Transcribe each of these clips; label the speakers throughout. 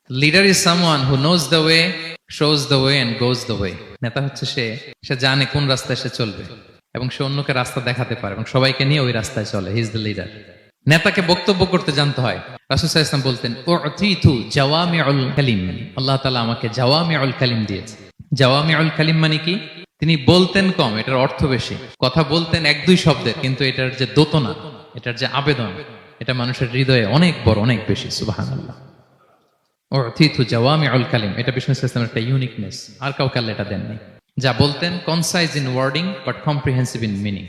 Speaker 1: Leader is someone who knows the way, shows the way and goes the way. নেতা হচ্ছে সে জানে কোন রাস্তায় সে চলবে এবং সে অন্যকে রাস্তা দেখাতে পারে এবং সবাইকে নিয়ে ওই রাস্তায় চলে। হি ইজ দ্য লিডার। নেতাকে বক্তব্য করতে জানতে হয়। রাসূল সাল্লাল্লাহু আলাইহি ওয়াসাল্লাম বলতেন, উতিতু জাওয়ামিউল কালিম, আল্লাহ তাআলা আমাকে জাওয়ামিউল কালিম দিয়েছে। জাওয়ামিউল কালিম মানে কি? তিনি বলতেন কম, এটার অর্থ বেশি। কথা বলতেন এক দুই শব্দের, কিন্তু এটার যে দোতনা, এটার যে আবেদন, এটা মানুষের হৃদয়ে অনেক বড়, অনেক বেশি। সুবহানাল্লাহ। উতিতু জাওয়ামিউল কালিম, এটা বিষ্ণু সাল্লাল্লাহু আলাইহি ওয়াসাল্লামের একটা ইউনিকনেস। আর কাউকে আল্লাহ এটা দেননি। যা বলতেন concise in wording but comprehensive in meaning,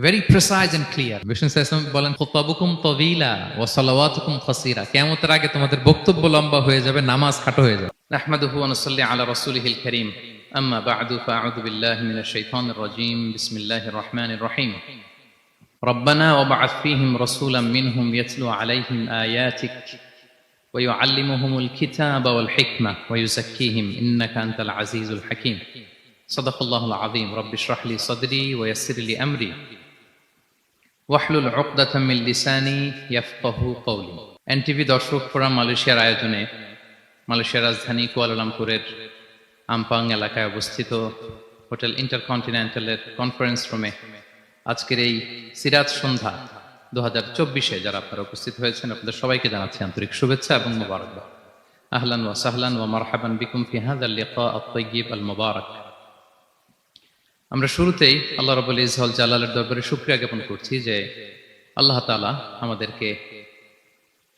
Speaker 1: very precise and clear. বিষ্ণু সাল্লাল্লাহু আলাইহি ওয়াসাল্লাম বলেন, খুতাবুকুম তাওয়িলা ওয়া সালাওয়াতুকুম কাসীরা। কিয়ামতের আগে তোমাদের বক্তব্য লম্বা হয়ে যাবে, নামাজ খাটো হয়ে যাবে। নাহমাদুহু ওয়া নুসাল্লি আলা রাসূলিহিল কারীম, আম্মা বা'দু ফাআউযু বিল্লাহি মিনাশ শাইতানির রাজীম, বিসমিল্লাহির রহমানির রহিম। রব্বানা ওয়াবআথ ফীহিম রাসূলাম মিনহুম ইয়াতলু আলাইহিম আয়াতিক ওয়া ইউআল্লিমুহুমুল কিতাবা ওয়াল হিকমা ওয়া ইউযাক্কিহিম ইন্নাকা আনতাল আজিজুল হাকীম। সাদাকাল্লাহুল আযীম। রব্বি ইশরাহ লি সাদরি ওয়া ইয়াসসির লি আমরি ওয়াহলুল উকদাতাম মিন লিসানি ইয়াফকাহু কওলি। এনটিভি দর্শক ফোরাম মালয়েশিয়ার আয়োজনে মালয়েশিয়ার রাজধানী কুয়ালালামপুরের আমপাং এলাকায় অবস্থিত হোটেল ইন্টারকন্টিনেন্টালের কনফারেন্স রুমে আজকের এই সিরাত সন্ধ্যা 2024-এ যারা আপনারা উপস্থিত হয়েছেন, আপনাদের সবাইকে জানাচ্ছি আন্তরিক শুভেচ্ছা এবং মোবারকবাদ। আহলান ওয়া সাহলান ওয়া মারহাবান বিকুম ফি হাযাল লিকা আত-তাইয়্যিব আল মুবারাক। আমরা শুরুতেই আল্লাহ রাব্বুল ইজ্জত জালালের দরবারে শুকরিয়া জ্ঞাপন করছি যে আল্লাহ তাআলা আমাদেরকে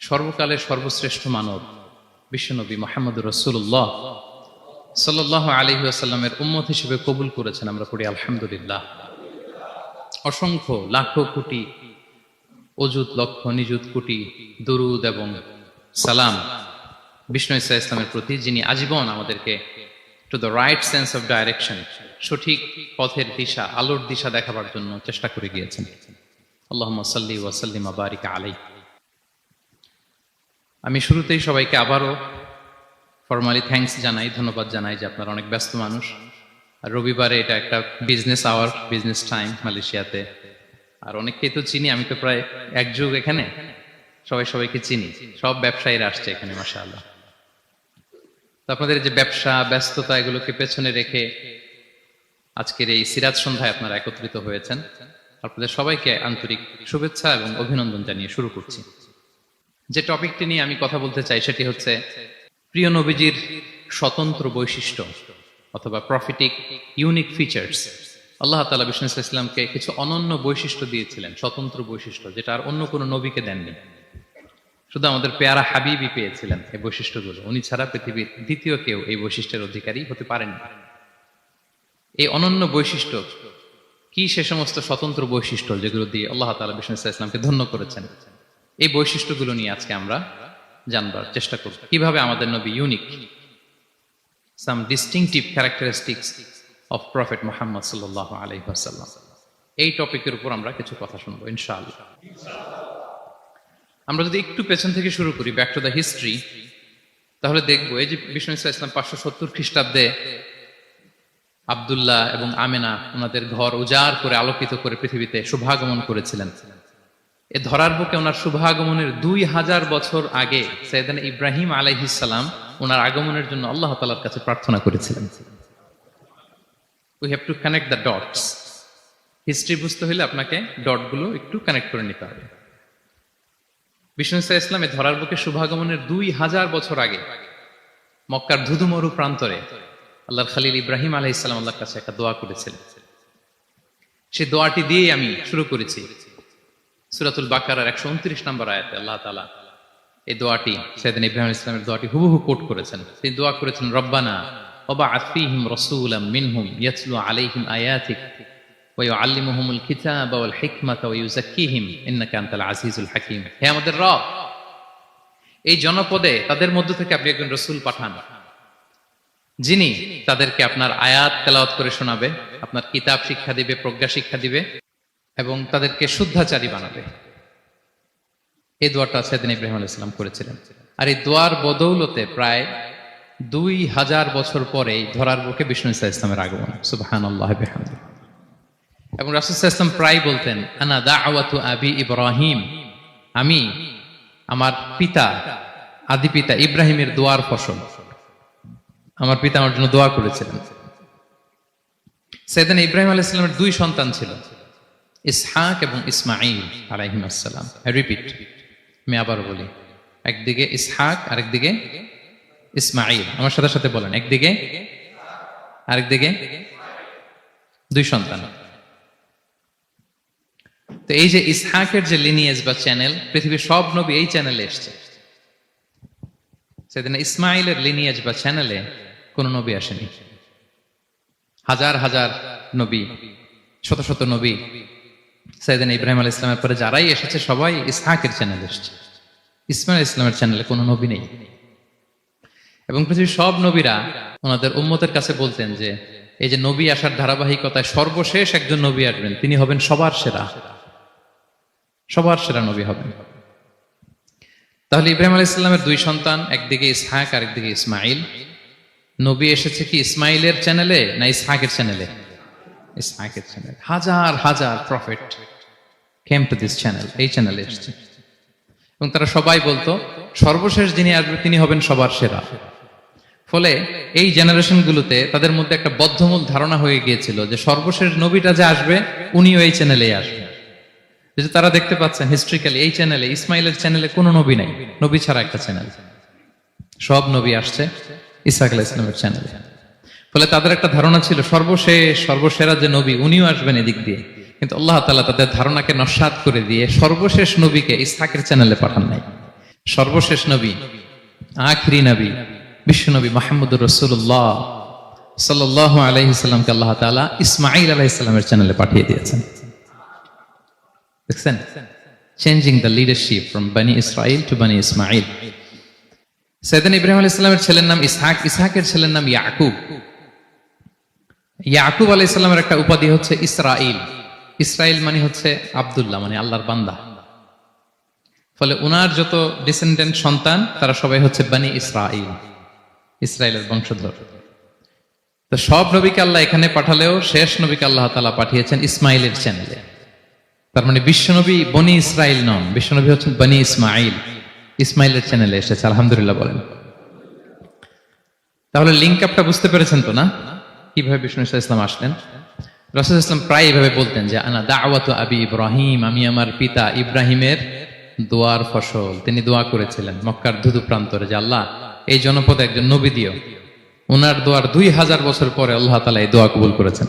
Speaker 1: সর্বকালের সর্বশ্রেষ্ঠ মানব বিশ্বনবী মুহাম্মদুর রাসূলুল্লাহ সাল্লাল্লাহু আলাইহি ওয়াসাল্লামের উম্মত হিসেবে কবুল করেছেন। আমরা পড়ি আলহামদুলিল্লাহ। অসংখ্য লাখো কোটি অযুত লক্ষ নিযুত কোটি দরুদ এবং সালাম বিষ্ণু ঈসা ইসলামের প্রতি, যিনি আজীবন আমাদেরকে to the right sense of direction, সঠিক পথের দিশা, আলোর দিশা দেখাবার জন্য চেষ্টা করে গিয়েছেন। আল্লাহুম্মা সাল্লি ওয়া সাল্লিম ওয়া বারিক আলাইহি। আমি শুরুতেই সবাইকে আবারও ফরমালি থ্যাঙ্কস জানাই, ধন্যবাদ জানাই যে আপনারা অনেক ব্যস্ত মানুষ। আর রবিবারে এটা একটা বিজনেস আওয়ার, বিজনেস টাইম মালয়েশিয়াতে। আর অনেককেই তো চিনি, আমি তো প্রায় এক যুগ এখানে, সবাইকে চিনি, সব ব্যবসায়ীরা আসছে এখানে মাশাআল্লাহ। তো আপনাদের যে ব্যবসা ব্যস্ততা, এগুলোকে পেছনে রেখে আজকের এই সিরাত সন্ধ্যায় আপনারা একত্রিত হয়েছেন। আপনাদের সবাইকে আন্তরিক শুভেচ্ছা এবং অভিনন্দন জানিয়ে শুরু করছি। যে টপিকটি নিয়ে আমি কথা বলতে চাই সেটি হচ্ছে প্রিয় নবীজির স্বতন্ত্র বৈশিষ্ট্য অথবা প্রফিটিক ইউনিক ফিচার্স। আল্লাহ তাআলা বিষ্ণু ইসলামকে কিছু অনন্য বৈশিষ্ট্য দিয়েছিলেন, স্বতন্ত্র বৈশিষ্ট্য, যেটা আর অন্য কোনো নবীকে দেননি। শুধু আমাদের পেয়ারা হাবিবই পেয়েছিলেন এই বৈশিষ্ট্যগুলো। উনি ছাড়া পৃথিবীর দ্বিতীয় কেউ এই বৈশিষ্ট্যের অধিকারী হতে পারেনি। এই অনন্য বৈশিষ্ট্য কি? সে সমস্ত স্বতন্ত্র বৈশিষ্ট্য যেগুলো দিয়ে আল্লাহ তাআলা বিষ্ণু ইসলামকে ধন্য করেছেন। এই বৈশিষ্ট্যগুলো নিয়ে আজকে আমরা জানবার চেষ্টা করব, কিভাবে আমাদের নবী unique, some distinctive characteristics of prophet Muhammad সাল্লাল্লাহু আলাইহি ওয়াসাল্লাম। এই টপিকের উপর আমরা কিছু কথা শুনবো ইনশাআল্লাহ। আমরা যদি একটু পেছন থেকে শুরু করি, ব্যাক টু দ্য হিস্ট্রি, তাহলে দেখবো এই যে বিষ্ণু ইসলাম 570 খ্রিস্টাব্দে আব্দুল্লাহ এবং আমেনা ওনাদের ঘর উজাড় করে আলোকিত করে পৃথিবীতে শুভাগমন করেছিলেন। এ ধরার বুকে ওনার শুভাগমনের 2000 বছর আগে সাইয়েদনা ইব্রাহিম আলাইহিস সালাম ওনার আগমনের জন্য আল্লাহ তাআলার কাছে প্রার্থনা করেছিলেন। We have to connect the dots. History বুঝতে হলে আপনাকে ডটগুলো একটু কানেক্ট করে নিতে হবে। বিষ্ণু ইসলাম এ ধরার বুকে শুভাগমনের 2000 বছর আগে মক্কার ধুধুমরু প্রান্তরে আল্লাহর খলিল ইব্রাহিম আলাইহিস সালাম আল্লাহর কাছে একটা দোয়া করেছিলেন। সেই দোয়াটি দিয়েই আমি শুরু করেছি। সূরাতুল বাকারার 129 নম্বর আয়াতে আল্লাহ তাআলা এই দোয়াটি, সাইয়েদনা ইব্রাহিম আলাইহিস সালামের দোয়াটি হুবহু কোট করেছেন। তিনি দোয়া করেছেন, রব্বানা ওয়াবআথ ফীহিম রাসূলাম মিনহুম ইয়াতলু আলাইহিম আয়াতিক ওয়া ইউআল্লিমুহুমুল কিতাবা ওয়াল হিকমাতা ওয়া ইউযাক্কিহিম ইন্নাকা আনতাল আজিজুল হাকীম। হে আমাদের রব, এই জনপদে তাদের মধ্য থেকে আপনি একজন রাসূল পাঠান, যিনি তাদেরকে আপনার আয়াত তেলাওয়াত করে শোনাবে, আপনার কিতাব শিক্ষা দিবে, প্রজ্ঞা শিক্ষা দিবে এবং তাদেরকে শুদ্ধাচারী বানাবে। এই দোয়াটা সাইয়েদনা ইব্রাহিম আলাইহিস সালাম করেছিলেন। আর এই দোয়ার বদৌলতে প্রায় 2000 বছর পরে ধরার বুকে বিষ্ণু ইসলামের আগমন। সুবহানাল্লাহ বিহামদিহি। এবং রাসূল সাল্লাল্লাহু আলাইহি ওয়াসাল্লাম প্রায় বলতেন, আনা দাওয়াতু আবি ইব্রাহিম, আমি আমার পিতা আদি পিতা ইব্রাহিমের দোয়ার ফসল। আমার পিতা আমার জন্য দোয়া করেছিলেন। সাইয়েদনা ইব্রাহিম আলাইহিস সালামের দুই সন্তান ছিল, ইসহাক এবং ইসমাঈল আলাইহিস সালাম। আই রিপিট, আমি আবার বলি, একদিকে ইসহাক আরেকদিকে ইসমাঈল। আমার সাথে সাথে বলেন, একদিকে আরেকদিকে দুই সন্তান। তো এই যে ইসহাকের যে লিনিয়েজ বা চ্যানেল, পৃথিবীর সব নবী এই চ্যানেলে এসছে। সেদিন ইসমাইলের লিনিয়েজ বা চ্যানেলে কোন নবী আসেনি। হাজার হাজার নবী, শত শত নবী সাইয়েদনা ইব্রাহিম আলাইহিস সালামের পরে যারাই এসেছে সবাই ইসহাকের চ্যানেলে এসেছে। ইসমাইল ইসলামের চ্যানেলে কোনো নবী নেই। এবং পৃথিবীর সব নবীরা ওনাদের উম্মতের কাছে বলতেন যে এই যে নবী আসার ধারাবাহিকতায় সর্বশেষ একজন নবী আসবেন, তিনি হবেন সবার সেরা, সবার সেরা নবী হবেন। তাহলে ইব্রাহিম আলাইহিস সালামের দুই সন্তান, একদিকে ইসহাক আর একদিকে ইসমাইল। নবী এসেছে কি ইসমাইলের চ্যানেলে না ইসহাকের চ্যানেলে? ইসহাকের চ্যানেল। হাজার হাজার prophet came to this channel, এই চ্যানেলে এসেছে। এবং তারা সবাই বলতো সর্বশেষ যিনি আসবে তিনি হবেন সবার সেরা। ফলে এই জেনারেশন গুলোতে তাদের মধ্যে একটা বদ্ধমূল ধারণা হয়ে গিয়েছিল যে সর্বশেষ নবীটা যে আসবে উনিও এই চ্যানেলেই আসবে। যে তারা দেখতে পাচ্ছেন হিস্ট্রিক্যালি এই চ্যানেলে, ইসমাইলের চ্যানেলে কোনো নবী নাই, নবী ছাড়া একটা চ্যানেল। সব নবী আসছে ইসহাক আলাইহিস সালামের চ্যানেলে। ফলে তাদের একটা ধারণা ছিল সর্বশেষ সর্বসেরা যে নবী উনিও আসবেন এদিক দিয়ে। কিন্তু আল্লাহ তাআলা তাদের ধারণাকে নস্যাৎ করে দিয়ে সর্বশেষ নবীকে ইসহাকের চ্যানেলে পাঠান নাই। সর্বশেষ নবী, আখিরি নবী, বিশ্ব নবী মুহাম্মদুর রাসূলুল্লাহ সাল্লাল্লাহু আলাইহি সাল্লামকে আল্লাহ তাআলা ইসমাঈল আলাইহিস সালামের চ্যানেলে পাঠিয়ে দিয়েছেন। দেখছেন, চেঞ্জিং দ্য লিডারশিপ ফ্রম বনি ইসরাইল টু বনি ইসমাঈল। সাইয়েদনা ইব্রাহিম আলাইহিস সালামের ছেলের নাম ইসহাক, ইসহাকের ছেলের নাম ইয়াকুব। ইয়াকুব আলাইহিস সালামের একটা উপাধি হচ্ছে ইসরাইল। ইসরাইল মানে হচ্ছে আব্দুল্লাহ, মানে আল্লাহর বান্দা। ফলে উনার যত ডিসেন্ডেন্ট সন্তান তারা সবাই হচ্ছে বনি ইসরাইল, ইসরায়েলের বংশধর। তো সব নবীকে আল্লাহ এখানে পাঠালেও শেষ নবীকে আল্লাহ তাআলা পাঠিয়েছেন ইসমাইলের চ্যানেলে। তার মানে বিশ্বনবী বনি ইসরাইল নন, বিশ্বনবী হচ্ছেন বনি ইসমাইল, ইসমাইলের চ্যানেলে এসেছে। আলহামদুলিল্লাহ বলেন। তাহলে লিঙ্ক আপটা বুঝতে পেরেছেন তো না, কিভাবে বিষ্ণু ইসলাম আসলেন? রাসূল ইসলাম প্রায় এভাবে বলতেন যে আনা দাওয়াতু আবি ইব্রাহিম, আমি আমার পিতা ইব্রাহিমের দোয়ার ফসল। তিনি দোয়া করেছিলেন মক্কার ধুধু প্রান্তরে যে আল্লাহ এই জনপদে একজন নবী দিও। ওনার দোয়ার 2000 বছর পরে আল্লাহ তাআলা এই দোয়া কবুল করেছেন।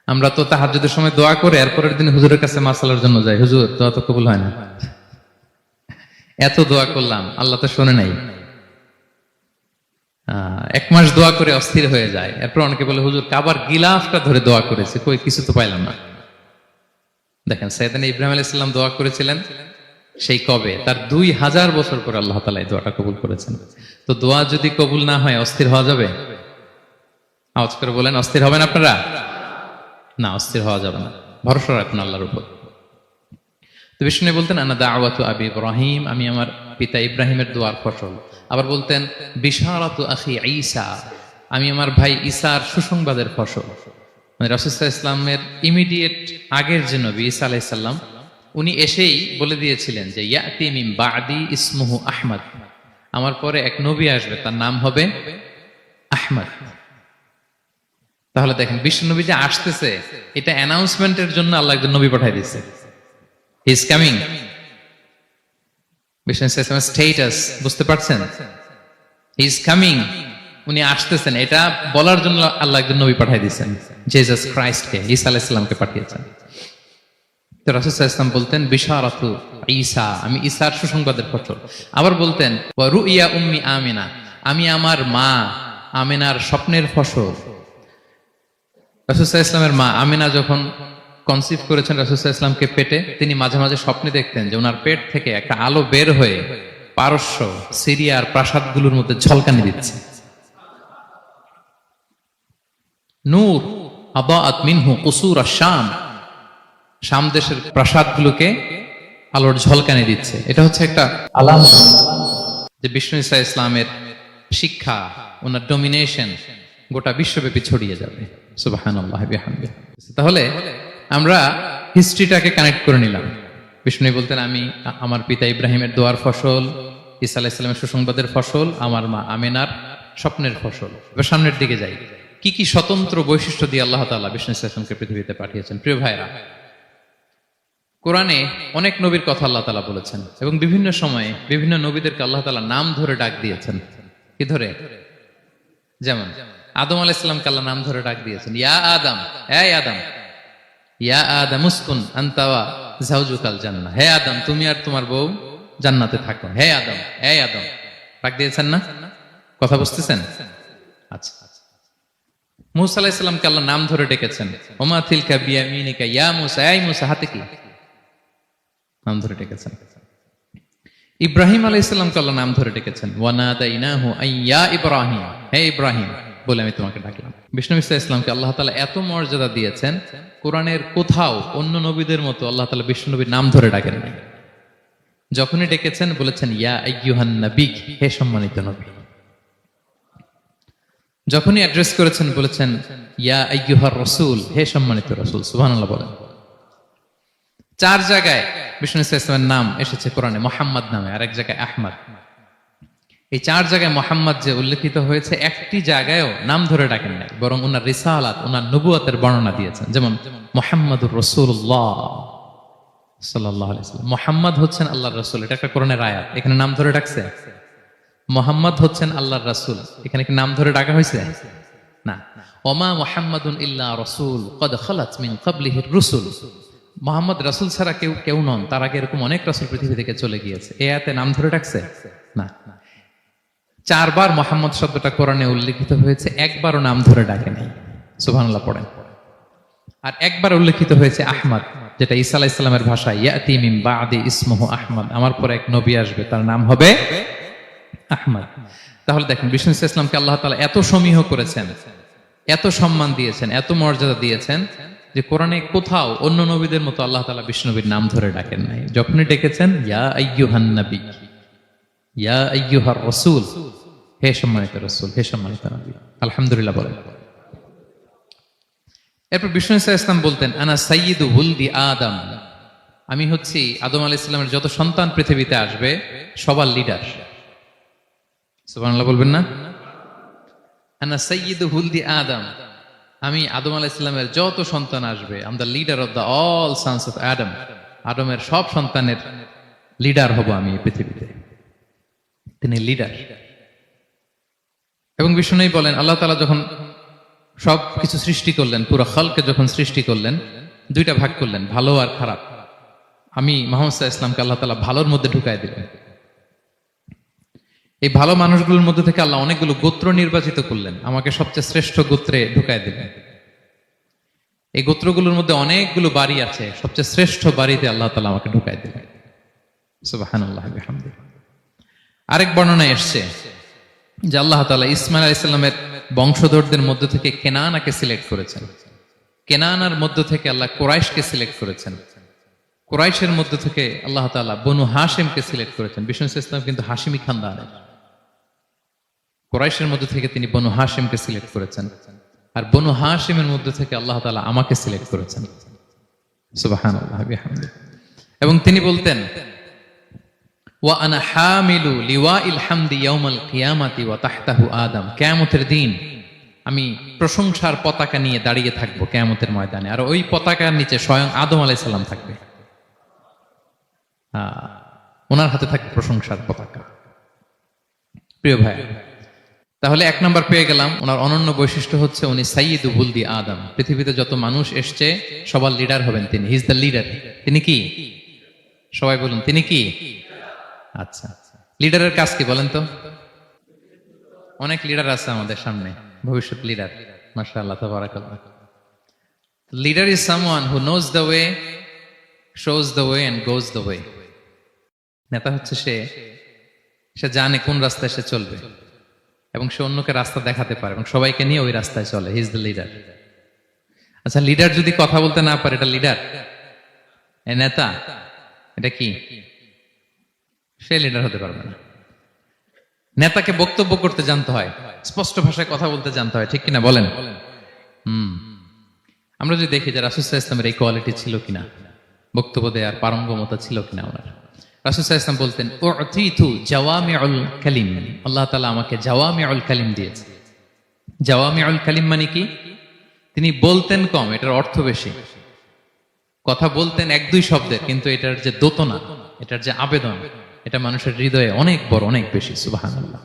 Speaker 1: আমরা তো তাহাজ্জুদের সময় দোয়া করে এরপরের দিন হুজুরের কাছে মাসালার জন্য যাই, হুজুর দোয়া তো কবুল হয় না। এত দোয়া করলাম আল্লাহ তো শোনে নাই। 1 মাস দোয়া করে অস্থির হয়ে যায়। এরপর অনেকে বলে হুজুর কাবার গিলাফটা ধরে দোয়া করেছে, কই কিছু তো পাইলাম না। দেখেন সাইয়েদনা ইব্রাহিম আলাইহিস সালাম দোয়া করেছিলেন সেই কবে, তার 2000 বছর পরে আল্লাহ তাআলা এই দোয়াটা কবুল করেছেন। তো দোয়া যদি কবুল না হয় অস্থির হওয়া যাবে? আওয়াজ করে বলেন, অস্থির হবেন আপনারা? না, অস্থির হওয়া যাবে না, ভরসা রাখুন আল্লাহর উপর। তো বিষ্ণু বলতেন আনা দাওয়াতু আবি ইব্রাহিম, আমি আমার পিতা ইব্রাহিমের দোয়ার ফসল। আবার বলতেন বিশারাতু আখি ঈসা, আমি আমার ভাই ঈসার সুসংবাদের ফসল। মানে রাসূল সাল্লাল্লাহু আলাইহি ওয়াসাল্লামের ইমিডিয়েট আগের যে নবী ঈসা আলাইহিস সালাম, উনি এসেই বলে দিয়েছিলেন যে ইয়াতি মিন বাদি ইসমুহু আহমদ, আমার পরে এক নবী আসবে তার নাম হবে আহমদ। তাহলে দেখেন বিশ্ব নবী যে আসতেছে এটা অ্যানাউন্সমেন্টের জন্য আল্লাহ একজন নবী পাঠিয়ে দিয়েছে। He is coming. বিশ্ব নবীর স্ট্যাটাস বুঝতে পারছেন? হি ইজ কামিং, উনি আসতেছেন, এটা বলার জন্য আল্লাহ একজন নবী পাঠিয়ে দিয়েছেন, জিসাস ক্রাইস্টকে, ঈসা আলাইহিস সালামকে পাঠিয়েছেন। তো রাসূল সাল্লাল্লাহু আলাইহি ওয়াসাল্লাম বলতেন বিশারাতু ঈসা, আমি ঈসার সুসংবাদের ফসল। আবার বলতেন ওয়া রুইয়া উম্মি আমিনা, আমি আমার মা আমিনার স্বপ্নের ফসল। রাসূল সাল্লাল্লাহু আলাইহি ওয়াসাল্লামের মা আমিনা যখন কনসিভ করেছেন রাসূল সাল্লাল্লাহু আলাইহি ওয়াসাল্লামকে পেটে, তিনি মাঝে মাঝে স্বপ্নে দেখতেন যে ওনার পেট থেকে একটা আলো বের হয়ে পারস্য সিরিয়ার প্রাসাদগুলোর মধ্যে ঝলকানি দিচ্ছে। নূর আদাআত মিনহু কুসুর আশ-শাম, শাম দেশের প্রাসাদগুলোকে আলোর ঝলকানি দিচ্ছে। এটা হচ্ছে একটা আলামত যে বিষ্ণু ঈসা ইসলামের শিক্ষা, ওনার ডমিনেশন গোটা বিশ্বব্যাপী ছড়িয়ে যাবে। সুবহানাল্লাহ বিহামদিহি। তাহলে আমরা হিস্ট্রিটাকে কানেক্ট করে নিলাম। বিষ্ণু বলতেন আমি আমার পিতা ইব্রাহিমের দোয়ার ফসল, ঈসা আলাইহিস সালামের সুসংবাদের ফসল, আমার মা আমেনার স্বপ্নের ফসল। এবার সামনের দিকে যাই, কি কি স্বতন্ত্র বৈশিষ্ট্য দিয়ে আল্লাহ তাআলা বিষ্ণু ইসলামকে পৃথিবীতে পাঠিয়েছেন। প্রিয় ভাইরা, কোরআনে অনেক নবীর কথা আল্লাহ তাআলা বলেছেন এবং বিভিন্ন সময়ে বিভিন্ন নবীদেরকে আল্লাহ তাআলা নাম ধরে ডাক দিয়েছেন। কি ধরে? যেমন আদম আলাইহিস সালামকে আল্লাহ নাম ধরে ডাক দিয়েছেন, ইয়া আদম, এই আদম, ইয়া আদম উসকুন আনতা ওয়া যাওজুকাল জান্নাহ, হে আদম তুমি আর তোমার বউ জান্নাতে থাকো, হে আদম, এই আদম, ডাক দিয়েছেন না? কথা বুঝতেছেন? আচ্ছা, মূসা আলাইহিস সালামকে আল্লাহ নাম ধরে ডেকেছেন, ওমা তিলকা বিয়ামিনিকা ইয়া মূসা, এই মূসা হাতে কি, নাম ধরে ডেকেছেন। ইব্রাহিম আলাইহিস সালামকে আল্লাহ নাম ধরে ডেকেছেন, ওয়া নাদাইনাহু আইয়া ইব্রাহিম, হে ইব্রাহিম বলে আমি তোমাকে ডাকলাম। বিষ্ণু ইসলামকে আল্লাহ তাআলা এত মর্যাদা দিয়েছেন, কোরআনের কোথাও অন্য নবীদের মতো আল্লাহ তাআলা বিষ্ণু নবীর নাম ধরে ডাকেন নাই। যখনই ডেকেছেন বলেছেন ইয়া আইয়ুহান নবী, হে সম্মানিত নবী। যখনই অ্যাড্রেস করেছেন বলেছেন ইয়া আইয়ুহার রাসূল, হে সম্মানিত রাসূল। সুবহানাল্লাহ বলেন। 4 জায়গায় বিষ্ণু ইসলামের নাম এসেছে কোরআনে মুহাম্মদ নামে, আর এক জায়গায় আহমদ। এই 4 জায়গায় মুহাম্মদ যে উল্লেখিত হয়েছে, একটি জায়গায়ও নাম ধরে ডাকেন নাই, বরং ওনার রিসালাত, ওনার নবুয়তের বর্ণনা দিয়েছেন। যেমন মুহাম্মাদুর রাসূলুল্লাহ সাল্লাল্লাহু আলাইহি ওয়াসাল্লাম, মুহাম্মদ হচ্ছেন আল্লাহর রাসূল, এটা একটা কোরআনের আয়াত। এখানে নাম ধরে ডাকছে? মুহাম্মদ হচ্ছেন আল্লাহর রাসূল, এখানে কি নাম ধরে ডাকা হয়েছে? না। ওমা মুহাম্মাদুন ইল্লা রাসূল ক্বাদ খালাত মিন ক্বাবলিহির রুসুল, মুহাম্মদ রাসূল ছাড়া কেউ নন, তার আগে এরকম অনেক রাসূল পৃথিবী থেকে চলে গিয়েছে। এই আয়াতে নাম ধরে ডাকছে? না। 4 বার মুহাম্মদ শব্দটা কোরআনে উল্লেখিত হয়েছে, একবারও নাম ধরে ডাকে নাই। সুবহানাল্লাহ পড়েন। আর একবার উল্লেখিত হয়েছে আহমদ, যেটা ঈসা আলাইহিস সালামের ভাষায় ইয়াতি মিন বাদি ইসমুহু আহমদ, আমার পরে এক নবী আসবে, তার নাম হবে আহমদ। তাহলে দেখেন বিষ্ণু ইসলামকে আল্লাহ তাআলা এত সমীহ করেছেন, এত সম্মান দিয়েছেন, এত মর্যাদা দিয়েছেন যে কোরআনে কোথাও অন্য নবীদের মতো আল্লাহ তাআলা বিষ্ণু নবীর নাম ধরে ডাকেন নাই। যখনই ডেকেছেন ইয়া আইয়ুহান নবী, ইয়া আইয়ুহার রাসূল, হে সম্মানিত রাসূল, হে সম্মানিত নবী। আলহামদুলিল্লাহ বলেন। এরপর বিষ্ণু ইসলাম বলতেন আনা সাইয়্যিদু ওয়ালদি আদম, আমি হচ্ছি আদম আলাইহিস সালামের যত সন্তান পৃথিবীতে আসবে সবার লিডার। সুবহানাল্লাহ বলবেন না? আনা সাইয়্যিদু ওয়ালদি আদম, আমি আদম আলাইহিস সালামের যত সন্তান আসবে, I am the leader of the all sons of আদম, আদমের সব সন্তানের লিডার হব আমি এই পৃথিবীতে। তিনি লিডার। এবং বিষ্ণুই বলেন আল্লাহ তাআলা যখন সব কিছু সৃষ্টি করলেন, পুরো খালকে যখন সৃষ্টি করলেন, 2টা ভাগ করলেন, ভালো আর খারাপ। আমি মুহাম্মদ সাল্লাল্লাহু আলাইহি ওয়াসাল্লামকে আল্লাহ তাআলা ভালোর মধ্যে ঢুকায় দিলেন। এই ভালো মানুষগুলোর মধ্যে থেকে আল্লাহ অনেকগুলো গোত্র নির্বাচিত করলেন, আমাকে সবচেয়ে শ্রেষ্ঠ গোত্রে ঢুকায় দিলেন। এই গোত্রগুলোর মধ্যে অনেকগুলো বাড়ি আছে, সবচেয়ে শ্রেষ্ঠ বাড়িতে আল্লাহ তাআলা আমাকে ঢুকায় দিলেন। সুবহানাল্লাহ বিহামদিহি। আরেক বর্ণনায় এসেছে যে আল্লাহ তাআলা ইসমাঈল আলাইহিস সালামের বংশধরদের মধ্য থেকে কেনানাকে সিলেক্ট করেছেন, কেনানার মধ্য থেকে আল্লাহ কুরাইশকে সিলেক্ট করেছেন, কুরাইশের মধ্য থেকে আল্লাহ তাআলা বনু হাশিমকে সিলেক্ট করেছেন। বিষ্ণু ইসলাম কিন্তু হাশিমি খানদানের, কুরাইশের মধ্য থেকে তিনি বনু হাশিমকে সিলেক্ট করেছেন, আর বনু হাশিমের মধ্য থেকে আল্লাহ তাআলা আমাকে সিলেক্ট করেছেন। সুবহানাল্লাহ বিহামদিহি। এবং তিনি বলতেন ওয়া আনা হামিলু লিওয়াইল হামদি ইয়াউমাল কিয়ামাতি ওয়া তাহতাহু আদম, কিয়ামতের দিন আমি প্রশংসার পতাকা নিয়ে দাঁড়িয়ে থাকবো কিয়ামতের ময়দানে, আর ওই পতাকার নিচে স্বয়ং আদম আলাইহিস সালাম থাকবে। ওনার হাতে থাকবে প্রশংসার পতাকা। প্রিয় ভাই, তাহলে 1 নম্বর পেয়ে গেলাম, ওনার অনন্য বৈশিষ্ট্য হচ্ছে উনি সাইয়্যিদু ওয়ালদি আদম, পৃথিবীতে যত মানুষ এসছে সবার লিডার হবেন তিনি। হি ইজ দ্য লিডার। তিনি কি? সবাই বলুন, তিনি কি? আচ্ছা, লিডারের কাজ কি বলেন তো? অনেক লিডার আছে আমাদের সামনে, ভবিষ্যৎ লিডার, মাশাআল্লাহ তাবারাকাল্লাহ। Leader is someone who knows the way, shows the way and goes the way. নেতা হচ্ছে সে জানে কোন রাস্তায় সে চলবে এবং সে অন্যকে রাস্তা দেখাতে পারে এবং সবাইকে নিয়ে ওই রাস্তায় চলে। হি ইজ দ্য লিডার। আচ্ছা, লিডার যদি কথা বলতে না পারে, এটা লিডার? এ নেতা, এটা কি? সে লিডার হতে পারবে না। নেতাকে বক্তব্য করতে জানতে হয়, স্পষ্ট ভাষায় কথা বলতে জানতে হয়, ঠিক কিনা বলেন? আমরা যদি দেখি যে রাসূল সাল্লাল্লাহু আলাইহি ওয়াসাল্লামের এই কোয়ালিটি ছিল কিনা, বক্তব্য দেওয়ার পারঙ্গমতা ছিল কিনা ওনার। রাসূল সাল্লাল্লাহু আলাইহি ওয়াসাল্লাম বলতেন উ'তিতু জাওয়ামিউল কালিম, আল্লাহ তাআলা আমাকে জাওয়ামিউল কালিম দিয়েছে। জাওয়ামিউল কালিম মানে কি? তিনি বলতেন কম, এটার অর্থ বেশি। কথা বলতেন এক দুই শব্দের, কিন্তু এটার যে দোতনা, এটার যে আবেদন, এটা মানুষের হৃদয়ে অনেক বড়, অনেক বেশি। সুবহানাল্লাহ।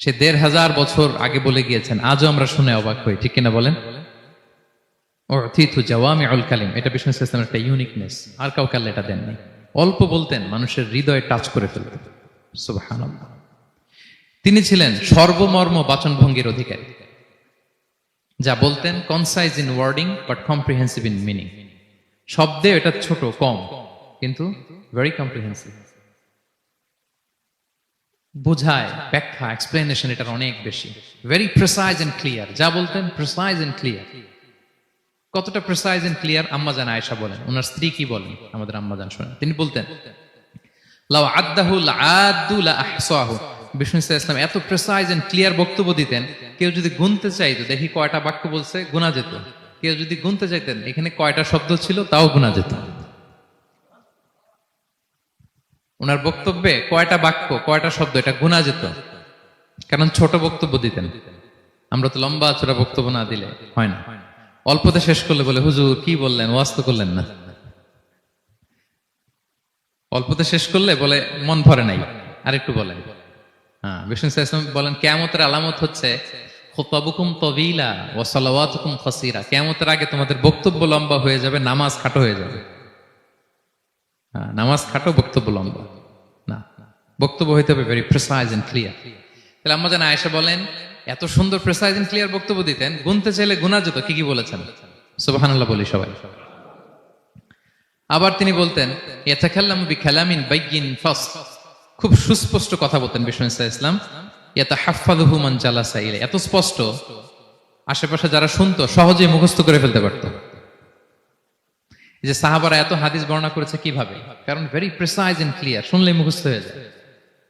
Speaker 1: সে ১৫০০ বছর আগে বলে গিয়েছেন, আজও আমরা শুনে অবাক হই, ঠিক কিনা বলেন? উ'তিতু জাওয়ামিউল কালিম, এটা বিষ্ণু সাল্লাল্লাহু আলাইহি ওয়াসাল্লামের একটা ইউনিকনেস। আর কাউকে আল্লাহ এটা দেননি। অল্প বলতেন, মানুষের হৃদয়ে টাচ করে ফেলতেন। সুবহানাল্লাহ। তিনি ছিলেন সর্বমর্ম বাচনভঙ্গির অধিকারী। যা বলতেন concise in wording but comprehensive in meaning. শব্দে এটা ছোট কম, কিন্তু ভেরি কম্প্রিহেন্সিভ। বোঝায়, ব্যাখ্যা, এক্সপ্লেনেশন এটার অনেক বেশি। Very precise and clear. যা বলতেন প্রিসাইজ এন্ড ক্লিয়ার। কতটা প্রিসাইজ এন্ড ক্লিয়ার আম্মা জান আয়েশা বলেন, ওনার স্ত্রী কি বলেন আমাদের আম্মা জান শোনেন। তিনি বলতেন লাউ আদ্দাহু লাআদ্দু লা আহসাহু। বিষ্ণু সাল্লাল্লাহু আলাইহি ওয়াসাল্লাম এত প্রিসাইজ এন্ড ক্লিয়ার বক্তব্য দিতেন, কেউ যদি গুনতে চাইতো দেখি কয়টা বাক্য বলছে, গোনা যেত। কেউ যদি গুনতে চাইতেন এখানে কয়টা শব্দ ছিল, তাও গোনা যেত। ওনার বক্তব্যে কয়টা বাক্য, কয়টা শব্দ, এটা গোনা যেত, কারণ ছোট বক্তব্য দিতেন। আমরা তো লম্বা চড়া বক্তব্য না দিলে হয় না। অল্পতে শেষ করলে বলে হুজুর কি বললেন, ওয়াজ তো করলেন না। অল্পতে শেষ করলে বলে মন ভরে নাই, আরেকটু বলেন। হ্যাঁ, বিষ্ণু সাল্লাল্লাহু আলাইহি ওয়াসাল্লাম বলেন কিয়ামতের আলামত হচ্ছে খুতাবুকুম তাওয়িলা ওয়া সালাওয়াতুকুম কাসীরা। কিয়ামতের আগে তোমাদের বক্তব্য লম্বা হয়ে যাবে, নামাজ খাটো হয়ে যাবে। হ্যাঁ, নামাজ খাটো, বক্তব্য লম্বা না। বক্তব্য হইতে হবে ভেরি প্রিসাইজ এন্ড ক্লিয়ার। তাহলে আম্মা জান আয়েশা বলেন এত সুন্দর প্রিসাইজ এন্ড ক্লিয়ার বক্তব্য দিতেন, গুনতে চাইলে গুনা যেত। কি কি বলেছেন? সুবহানাল্লাহ বলি সবাই। আবার তিনি বলতেন ইয়াতাকাল্লামু বিকালামিন বাইয়িন ফাসল। খুব সুস্পষ্ট কথা বলতেন বিষ্ণু সাল্লাল্লাহু আলাইহি ওয়াসাল্লাম। ইয়াতাহাফফাযুহু মান জালাসা ইলাইহি, এত স্পষ্ট আশেপাশে যারা শুনতো সহজেই মুখস্থ করে ফেলতে পারত। এই যে সাহাবারা এত হাদিস বর্ণনা করেছে কিভাবে? কারণ ভেরি প্রিসাইজ এন্ড ক্লিয়ার, শুনলেই মুখস্থ হয়ে যায়।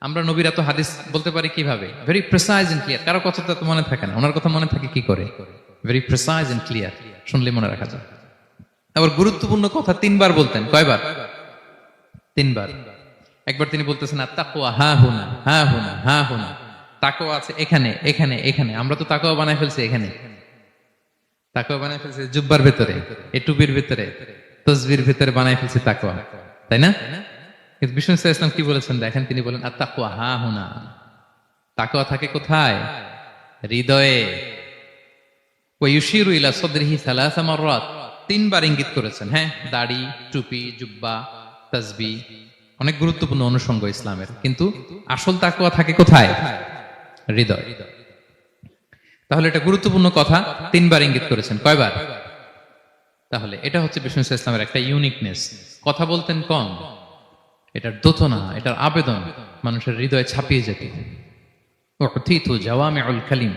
Speaker 1: আমরা নবীর এত হাদিস বলতে পারি কিভাবে? Very precise and clear. কারো কথা তো মনে থাকে না, ওনার কথা মনে থাকে কি করে? ভেরি প্রিসাইজ এন্ড ক্লিয়ার, শুনলেই মনে রাখা যায়। আবার গুরুত্বপূর্ণ কথা ৩ বার বলতেন। কয়বার? ৩ বার। একবার তিনি বলতেছেন আত্তাকওয়া হা হুনা হা হুনা হা হুনা। তাকওয়া আছে এখানে, এখানে, এখানে। আমরা তো তাকওয়া বানাই ফেলছি এখানে। তাকওয়া বানাই ফেলছি জুব্বার ভিতরে, এই টুপির ভিতরে, তসবির ভিতরে বানাই ফেলছি তাকওয়া, তাই না? কিন্তু বিষ্ণু সাল্লাল্লাহু আলাইহি ওয়াসাল্লাম কি বলেছেন দেখেন, তিনি বলেন আত্তাকওয়া হা হুনা। তাকওয়া থাকে কোথায়? হৃদয়ে। ওয়া ইউশিরু ইলা সাদরিহি সালাসা মাররাত। ৩ বার ইঙ্গিত করেছেন। হ্যাঁ, দাড়ি, টুপি, জুব্বা, তাসবিহ অনেক গুরুত্বপূর্ণ অনুষঙ্গ ইসলামের, কিন্তু আসল তাকওয়া থাকে কোথায়? হৃদয়। তাহলে এটা গুরুত্বপূর্ণ কথা, ৩ বার ইঙ্গিত করেছেন। কয়বার? তাহলে এটা হচ্ছে বিষ্ণু সাল্লাল্লাহু আলাইহি ওয়াসাল্লামের একটা ইউনিকনেস। কথা বলতেন কম, এটার দোতনা, এটার আবেদন মানুষের হৃদয়ে ছাপিয়ে যেত। উ'তিতু জাওয়ামিউল কালিম।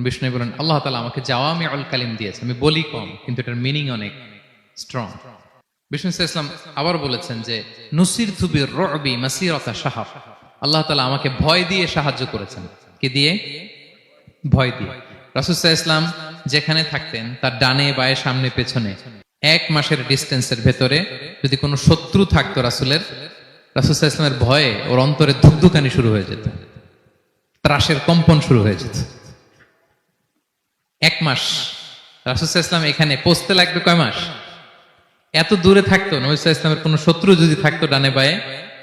Speaker 1: বিষ্ণু বলেন আল্লাহ তাআলা আমাকে জাওয়ামিউল কালিম দিয়েছে, আমি বলি কম কিন্তু এটার মিনিং অনেক স্ট্রং। বিষ্ণু সাল্লাল্লাহু আলাইহি ওয়াসাল্লাম আবার বলেছেন যে নুসিরতু বির-রু'বি মাসিরাতা শাহর। আল্লাহ তাআলা আমাকে ভয় দিয়ে সাহায্য করেছেন। কি দিয়ে? ভয় দিয়ে। রাসূল সাল্লাল্লাহু আলাইহি ওয়াসাল্লাম যেখানে থাকতেন তার ডানে বায়ে সামনে পেছনে 1 মাসের ডিস্টেন্সের ভেতরে যদি কোনো শত্রু থাকতো রাসূলের, রাসূল সাল্লাল্লাহু আলাইহি ওয়াসাল্লামের ভয়ে ওর অন্তরে ধুকধুকানি শুরু হয়ে যেত, ত্রাসের কম্পন শুরু হয়ে যেত। 1 মাস রাসূল সাল্লাল্লাহু আলাইহি ওয়াসাল্লাম এখানে পৌঁছতে লাগবে কয় মাস? এত দূরে থাকতো, নবী সাল্লাল্লাহু আলাইহি ওয়াসাল্লামের কোনো শত্রু যদি থাকতো ডানে বায়ে,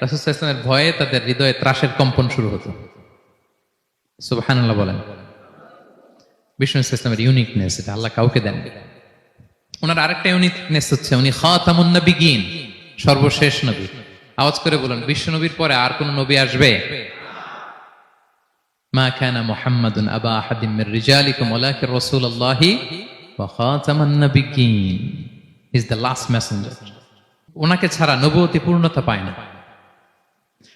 Speaker 1: রাসূল সাল্লাল্লাহু আলাইহি ওয়াসাল্লামের ভয়ে তাদের হৃদয়ে ত্রাসের কম্পন শুরু হতো। সুবহানাল্লাহ বলেন। বিষ্ণু সাল্লাল্লাহু আলাইহি ওয়াসাল্লামের ইউনিকনেস, এটা আল্লাহ কাউকে দেন। ওনার আরেকটা ইউনিকনেস হচ্ছে উনি খাতামুন নবিয়্যিন, সর্বশেষ নবী। আওয়াজ করে বলেন বিশ্ব নবীর পরে আর কোন নবী আসবে? মা কানা মুহাম্মাদুন আবা আহাদিম মির রিজালিকুম ওয়ালাকিন রাসূলুল্লাহি ওয়া খাতামান নবিয়্যিন। He is the last messenger. ওনাকে ছাড়া নবুয়তি পূর্ণতা পায় না।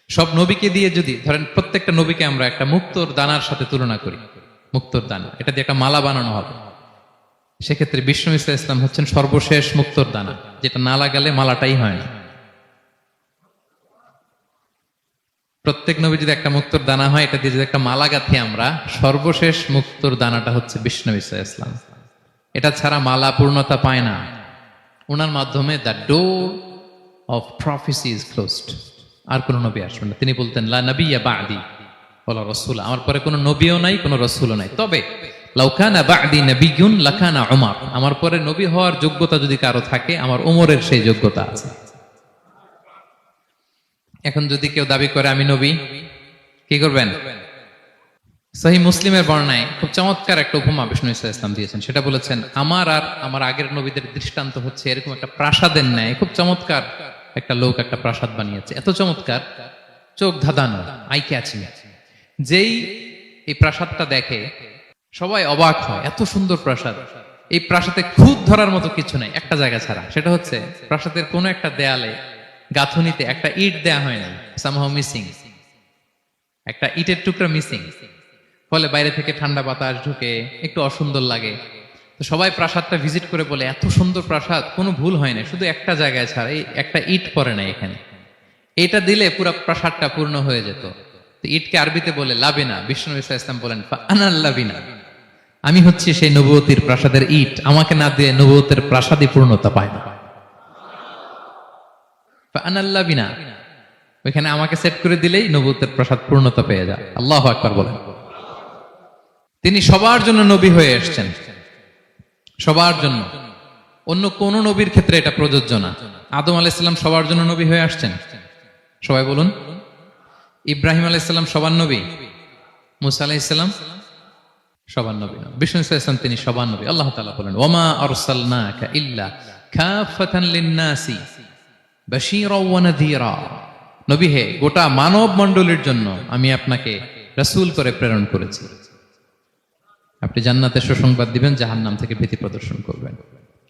Speaker 1: সব নবীকে দিয়ে যদি ধরেন প্রত্যেকটা নবীকে আমরা একটা মুক্তোর দানার সাথে তুলনা করি, মুক্তোর দানা, এটা দিয়ে একটা মালা বানানো হবে, সেক্ষেত্রে বিষ্ণু ইসলাম হচ্ছেন সর্বশেষ মুক্তোর দানা, যেটা না লাগালে মালাটাই হয় না। প্রত্যেক নবী যদি একটা মুক্তোর দানা হয়, এটা দিয়ে যদি একটা মালা গাঁথি আমরা, সর্বশেষ মুক্তোর দানাটা হচ্ছে বিষ্ণু ইসলাম। এটা ছাড়া মালা পূর্ণতা পায় না। ওনার মাধ্যমে the door of prophecy is closed. আর কোন নবী আসবেন না। তিনি বলতেন লা নাবিয়্যা বা'দি ওয়ালা রাসূল, আমার পরে কোনো নবীও নাই, কোনো রাসূলও নাই, তবে লাউ কানা বা'দি নাবিয়্যুন লাকানা উমর, আমার পরে নবী হওয়ার যোগ্যতা যদি কারো থাকে আমার ওমরের সেই যোগ্যতা আছে। এখন যদি কেউ দাবি করে আমি নবী, কি করবেন? সহিহ মুসলিমের বর্ণনায় খুব চমৎকার একটা উপমা বিষ্ণু ইসলাম দিয়েছেন। সেটা বলেছেন, আমার আর আমার আগের নবীদের দৃষ্টান্ত হচ্ছে এরকম একটা প্রাসাদের ন্যায়। খুব চমৎকার একটা লোক একটা প্রাসাদ বানিয়েছে, এত চমৎকার, চোখ ধাঁধানো, আই ক্যাচিং। যেই এই প্রাসাদটা দেখে সবাই অবাক হয়, এত সুন্দর প্রাসাদ। এই প্রাসাদে খুঁত ধরার মতো কিছু নাই একটা জায়গা ছাড়া, সেটা হচ্ছে প্রাসাদের কোনো একটা দেয়ালে গাঁথুনিতে একটা ইট দেয়া হয় নাই, সামহাউ মিসিং, একটা ইটের টুকরা মিসিং। ফলে বাইরে থেকে ঠান্ডা বাতাস ঢুকে একটু অসুন্দর লাগে। তো সবাই প্রাসাদটা ভিজিট করে বলে এত সুন্দর প্রাসাদ, কোনো ভুল হয় না, শুধু একটা জায়গায় ছাড়া, এই একটা ইট পড়ে নাই এখানে। এটা দিলে পুরো প্রাসাদটা পূর্ণ হয়ে যেত। তো ইটকে আরবিতে বলে লাবিনা। বিষ্ণু ইসলাম বলেন আনাল লাবিনা, আমি হচ্ছি সেই নবুয়তির প্রাসাদের ইট, আমাকে না দিয়ে নবুয়তের প্রাসাদই পূর্ণতা পায় না। আনাল লাবিনা, ওইখানে আমাকে সেট করে দিলেই নবুয়তের প্রাসাদ পূর্ণতা পেয়ে যায়। আল্লাহু আকবার বলেন। তিনি সবার জন্য নবী হয়ে এসেছেন, সবার জন্য। অন্য কোন নবীর ক্ষেত্রে এটা প্রযোজ্য না। আদম আলাইহিস সালাম সবার জন্য নবী হয়ে আসছেন, সবাই বলুন। ইব্রাহিম আলাইহিস সালাম সবার নবী, মুসা আলাইহিস সালাম সবার নবী না। বিষ্ণু ইসলাম তিনি সবার নবী। আল্লাহ তাআলা বলেন ওয়ামা আরসালনাকা ইল্লা কাফাতান লিন-নাসি বাশীরাও ওয়া নাযীরা, নবী হে, গোটা মানব মণ্ডলীর জন্য আমি আপনাকে রাসূল করে প্রেরণ করেছি। আপনি জান্নাতের সুসংবাদ দিবেন, জাহান্নাম থেকে ভীতি প্রদর্শন করবেন।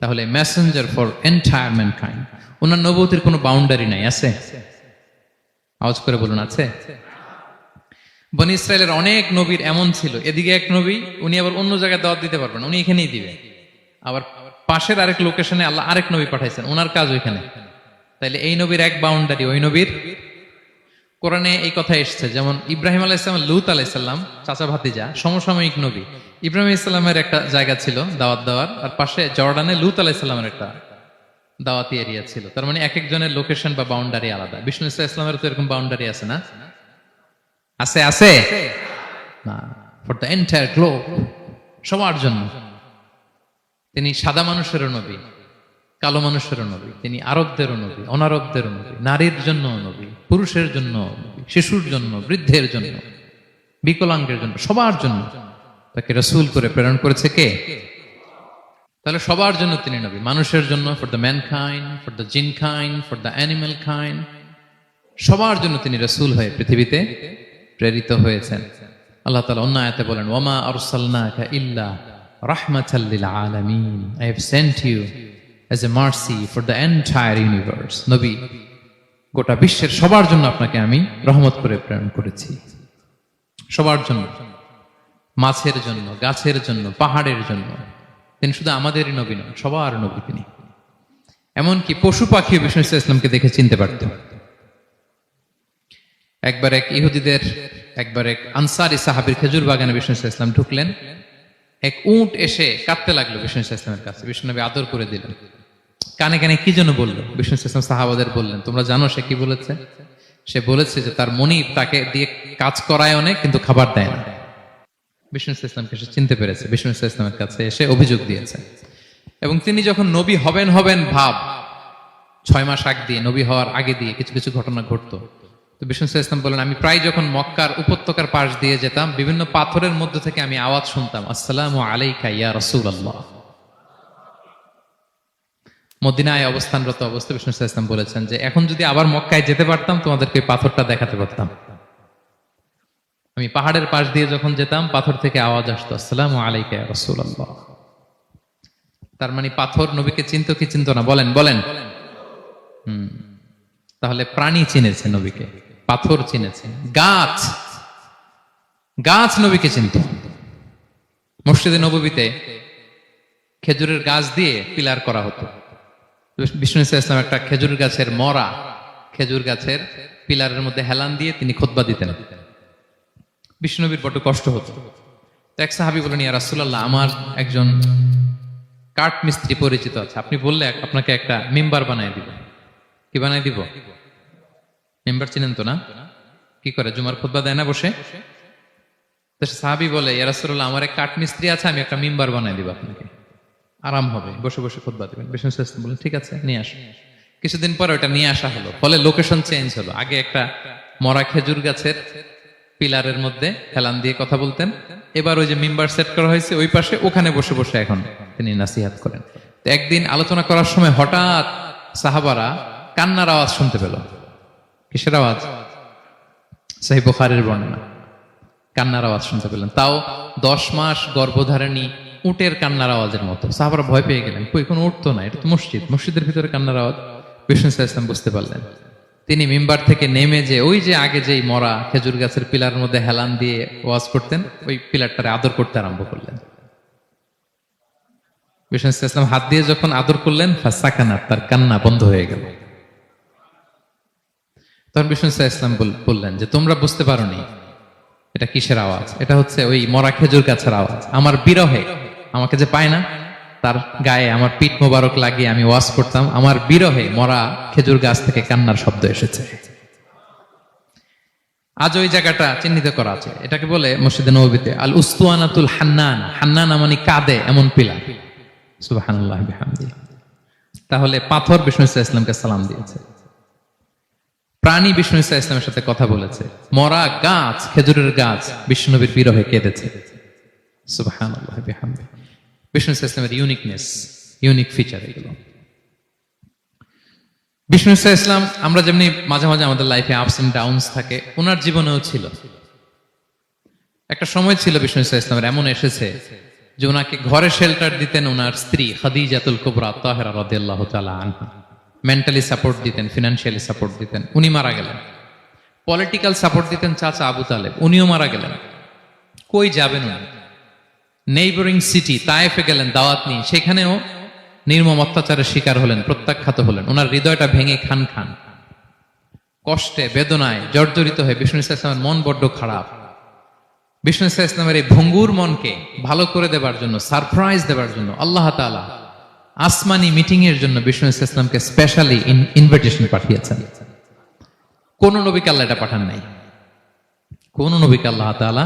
Speaker 1: তাহলে মেসেঞ্জার ফর এন্টায়ার ম্যানকাইন্ড। ওনার নবুয়তের কোনো বাউন্ডারি নাই, আছে? আওয়াজ করে বলুন, আছে? বনী ইসরায়েলের অনেক নবীর এমন ছিল, এদিকে এক নবী, উনি আবার অন্য জায়গায় দাওয়াত দিতে পারবেন, উনি এখানেই দিবেন। আবার পাশের আরেক লোকেশনে আল্লাহ আরেক নবী পাঠাইছেন, ওনার কাজ ওইখানে। তাইলে এই নবীর এক বাউন্ডারি, ওই নবীর। কোরআনে এই কথা এসেছে, যেমন ইব্রাহিম আলাইহিস সালাম, লূত আলাইহিস সালাম চাচা ভাতিজা, সমসাময়িক নবী। ইব্রাহিম আলাইহিস সালামের একটা জায়গা ছিল দাওয়াত দেওয়ার, আর পাশে জর্ডানে লূত আলাইহিস সালামের একটা দাওয়াতি এরিয়া ছিল। তার মানে এক একজনের লোকেশন বা বাউন্ডারি আলাদা। বিষ্ণু ইসলামের তো এরকম বাউন্ডারি আছে না? আছে? আছে না? ফর দ্য এন্টায়ার গ্লোব, সবার জন্য। তিনি সাদা মানুষেরও নবী, কালো মানুষেরও নবী, তিনি আরবদেরও নবী, অনারবদেরও নবী, নারীর জন্য নবী, পুরুষের জন্য নবী, শিশুর জন্য, বৃদ্ধের জন্য, বিকলাঙ্গের জন্য, সবার জন্য তাকে রাসূল করে প্রেরণ করেছে কে? তাহলে সবার জন্য তিনি নবী, মানুষের জন্য, for the mankind, for the জিনকাইন্ড, for the animal kind, সবার জন্য তিনি রাসূল হয়ে পৃথিবীতে প্রেরিত হয়েছেন। আল্লাহ তাআলা অন্য আয়াতে বলেন ওয়ামা আরসালনাকা ইল্লা রাহমাতাল লিল আলামিন, I have sent you as a mercy for the entire universe. নবী, গোটা বিশ্বের সবার জন্য আপনাকে আমি রহমত করে প্রেরণ করেছি, সবার জন্য, মাছের জন্য, গাছের জন্য, পাহাড়ের জন্য। তিনি শুধু আমাদেরই নবী নন, সবার নবী তিনি। এমনকি পশু পাখি বিষ্ণু ইসলামকে দেখে চিনতে পারত। একবার এক আনসারী সাহাবীর খেজুর বাগানে বিষ্ণু ইসলাম ঢুকলেন। এক উট এসে কাঁদতে লাগলো বিষ্ণু ইসলামের কাছে। বিষ্ণু নবী আদর করে দিলেন। কানে কানে কি জন্য বললো? বিষ্ণু ইসলাম সাহাবাদের বললেন, তোমরা জানো সে কি বলেছে? সে বলেছে যে তার মনিব তাকে দিয়ে কাজ করায় অনেক, কিন্তু খাবার দেয় না। বিষ্ণু ইসলামকে সে চিনতে পেরেছে, বিষ্ণু ইসলামের কাছে এসে অভিযোগ দিয়েছে। এবং তিনি যখন নবী হবেন ভাব 6 মাস আগ দিয়ে, নবী হওয়ার আগে দিয়ে কিছু কিছু ঘটনা ঘটতো। তো বিষ্ণু ইসলাম বলেন, আমি প্রায় যখন মক্কার উপত্যকার পাশ দিয়ে যেতাম, বিভিন্ন পাথরের মধ্যে থেকে আমি আওয়াজ শুনতাম, আসসালামু আলাইকা ইয়া রাসূলুল্লাহ। মদিনায় অবস্থানরত অবস্থায় বিষ্ণু ইসলাম বলেছেন যে এখন যদি আবার মক্কায় যেতে পারতাম, তোমাদেরকে পাথরটা দেখাতে পারতাম। আমি পাহাড়ের পাশ দিয়ে যখন যেতাম, পাথর থেকে আওয়াজ আসতো, আসসালামু আলাইকা ইয়া রাসূলুল্লাহ। তার মানে পাথর নবীকে চিনতো কি চিনতো না? বলেন বলেন। তাহলে প্রাণী চিনেছে নবীকে, পাথর চিনেছে, গাছ নবীকে চিনত। মসজিদে নববীতে খেজুরের গাছ দিয়ে পিলার করা হতো। বিষ্ণু ইসলাম একটা খেজুর গাছের মরা খেজুর গাছের পিলারের মধ্যে হেলান দিয়ে তিনি খুতবা দিতেন। বিষ্ণু নবীর বড় কষ্ট হতো। তো এক সাহাবী বলেন, ইয়া রাসূলুল্লাহ, আমার একজন কাঠ মিস্ত্রি পরিচিত আছে, আপনি বললে আপনাকে একটা মিম্বার বানায় দিব। কি বানায় দিব? মেম্বার চিনেন তো না? কি করে, জুমার খুতবা দেয় না বসে? তো সাহাবী বলে, ইয়া রাসূলুল্লাহ, আমার এক কাঠ মিস্ত্রি আছে, আমি একটা মিম্বার বানাই দিব আপনাকে, আরাম হবে, বসে বসে খুতবা দিবেন। বিষ্ণু সাল্লাল্লাহু আলাইহি ওয়াসাল্লাম বলেন, ঠিক আছে, নিয়ে আসো। কিছুদিন পরে ওটা নিয়ে আসা হলো, ফলে লোকেশন চেঞ্জ হলো। আগে একটা মরা খেজুর গাছের পিলারের মধ্যে হেলান দিয়ে কথা বলতেন, এবার ওই যে মিম্বার সেট করা হয়েছে ওই পাশে, ওখানে বসে বসে এখন তিনি নাসিহাত করেন। তো একদিন আলোচনা করার সময় হঠাৎ সাহাবারা কান্নার আওয়াজ শুনতে পেল। কিসের আওয়াজ? সহিহ বুখারীর বর্ণনা, কান্নার আওয়াজ শুনতে পেলেন। তাও 10 মাস গর্ভধারিণী উটের কান্নার আওয়াজের মতো। সাহাবারা ভয় পেয়ে গেলেন, কই, কোনো উট তো না, এটা তো মসজিদ, মসজিদের ভিতরে কান্নার আওয়াজ। বিষ্ণু সাল্লাল্লাহু আলাইহি ওয়াসাল্লাম বুঝতে পারলেন। তিনি মিম্বার থেকে নেমে যে ওই যে আগে যেই মরা খেজুর গাছের পিলারের মধ্যে হেলান দিয়ে ওয়াজ করতেন, ওই পিলারটারে আদর করতে আরম্ভ করলেন। বিষ্ণু সাল্লাল্লাহু আলাইহি ওয়াসাল্লাম হাত দিয়ে যখন আদর করলেন, ফাসাকানাত, তার কান্না বন্ধ হয়ে গেল। তখন বিষ্ণু সাল্লাল্লাহু আলাইহি ওয়াসাল্লাম বললেন যে, তোমরা বুঝতে পারোনি এটা কিসের আওয়াজ? এটা হচ্ছে ওই মরা খেজুর গাছের আওয়াজ। আমার বিরহে, আমাকে যে পায় না, তার গায়ে আমার পিঠ মোবারক লাগিয়ে আমি ওয়াজ করতাম, আমার বিরহে মরা খেজুর গাছ থেকে কান্নার শব্দ এসেছে। আজ ওই জায়গাটা চিহ্নিত করা আছে, এটাকে বলে মসজিদে নববীতে আল উস্তুয়ানাতুল হান্নান। হান্নান মানে কাঁদে এমন পিলার। সুবহানাল্লাহ বিহামদিহি। তাহলে পাথর বিষ্ণু সাল্লাল্লাহু আলাইহি ওয়াসাল্লামকে সালাম দিয়েছে, প্রাণী বিষ্ণু সাল্লাল্লাহু আলাইহি ওয়াসাল্লামের সাথে কথা বলেছে, মরা গাছ, খেজুরের গাছ বিষ্ণুনবীর বিরহে কেঁদেছে। সুবহানাল্লাহ বিহামদিহি। বিষ্ণু সাল্লাল্লাহু আলাইহি ওয়াসাল্লামের ইউনিকনেস, ইউনিক ফিচার এগুলো। বিষ্ণু সাল্লাল্লাহু আলাইহি ওয়াসাল্লাম, আমরা যেমনি মাঝে মাঝে আমাদের লাইফে আপস এন্ড ডাউনস থাকে, ওনার জীবনেও ছিল। একটা সময় ছিল বিষ্ণু সাল্লাল্লাহু আলাইহি ওয়াসাল্লামের এমন এসেছে যে ওনাকে ঘরে শেল্টার দিতেন ওনার স্ত্রী খাদিজাতুল কুবরা তাহেরা রাদিয়াল্লাহু তাআলা আনহা। মেন্টালি সাপোর্ট দিতেন, ফিনান্সিয়ালি সাপোর্ট দিতেন। উনি মারা গেলেন। পলিটিক্যাল সাপোর্ট দিতেন চাচা আবু তালেব, উনিও মারা গেলেন। কই যাবেন উনি? নেইবরিং সিটি তায়েফে গেলেন দাওয়াত নিয়ে, সেখানেও নির্মম অত্যাচারের শিকার হলেন, প্রত্যাখ্যাত হলেন। ওনার হৃদয়টা ভেঙে খান খান, কষ্টে বেদনায় জর্জরিত হয়ে বিষ্ণু সাল্লাল্লাহু আলাইহি ওয়াসাল্লামের মন বড্ড খারাপ। বিষ্ণু সাল্লাল্লাহু আলাইহি ওয়াসাল্লামের এই ভঙ্গুর মনকে ভালো করে দেবার জন্য, সারপ্রাইজ দেবার জন্য আল্লাহ তাআলা আসমানি মিটিং এর জন্য বিষ্ণু সাল্লাল্লাহু আলাইহি ওয়াসাল্লামকে স্পেশালি ইনভিটেশন পাঠিয়েছেন। কোন নবীকে আল্লাহ এটা পাঠান নাই। কোন নবীকে আল্লাহ তাআলা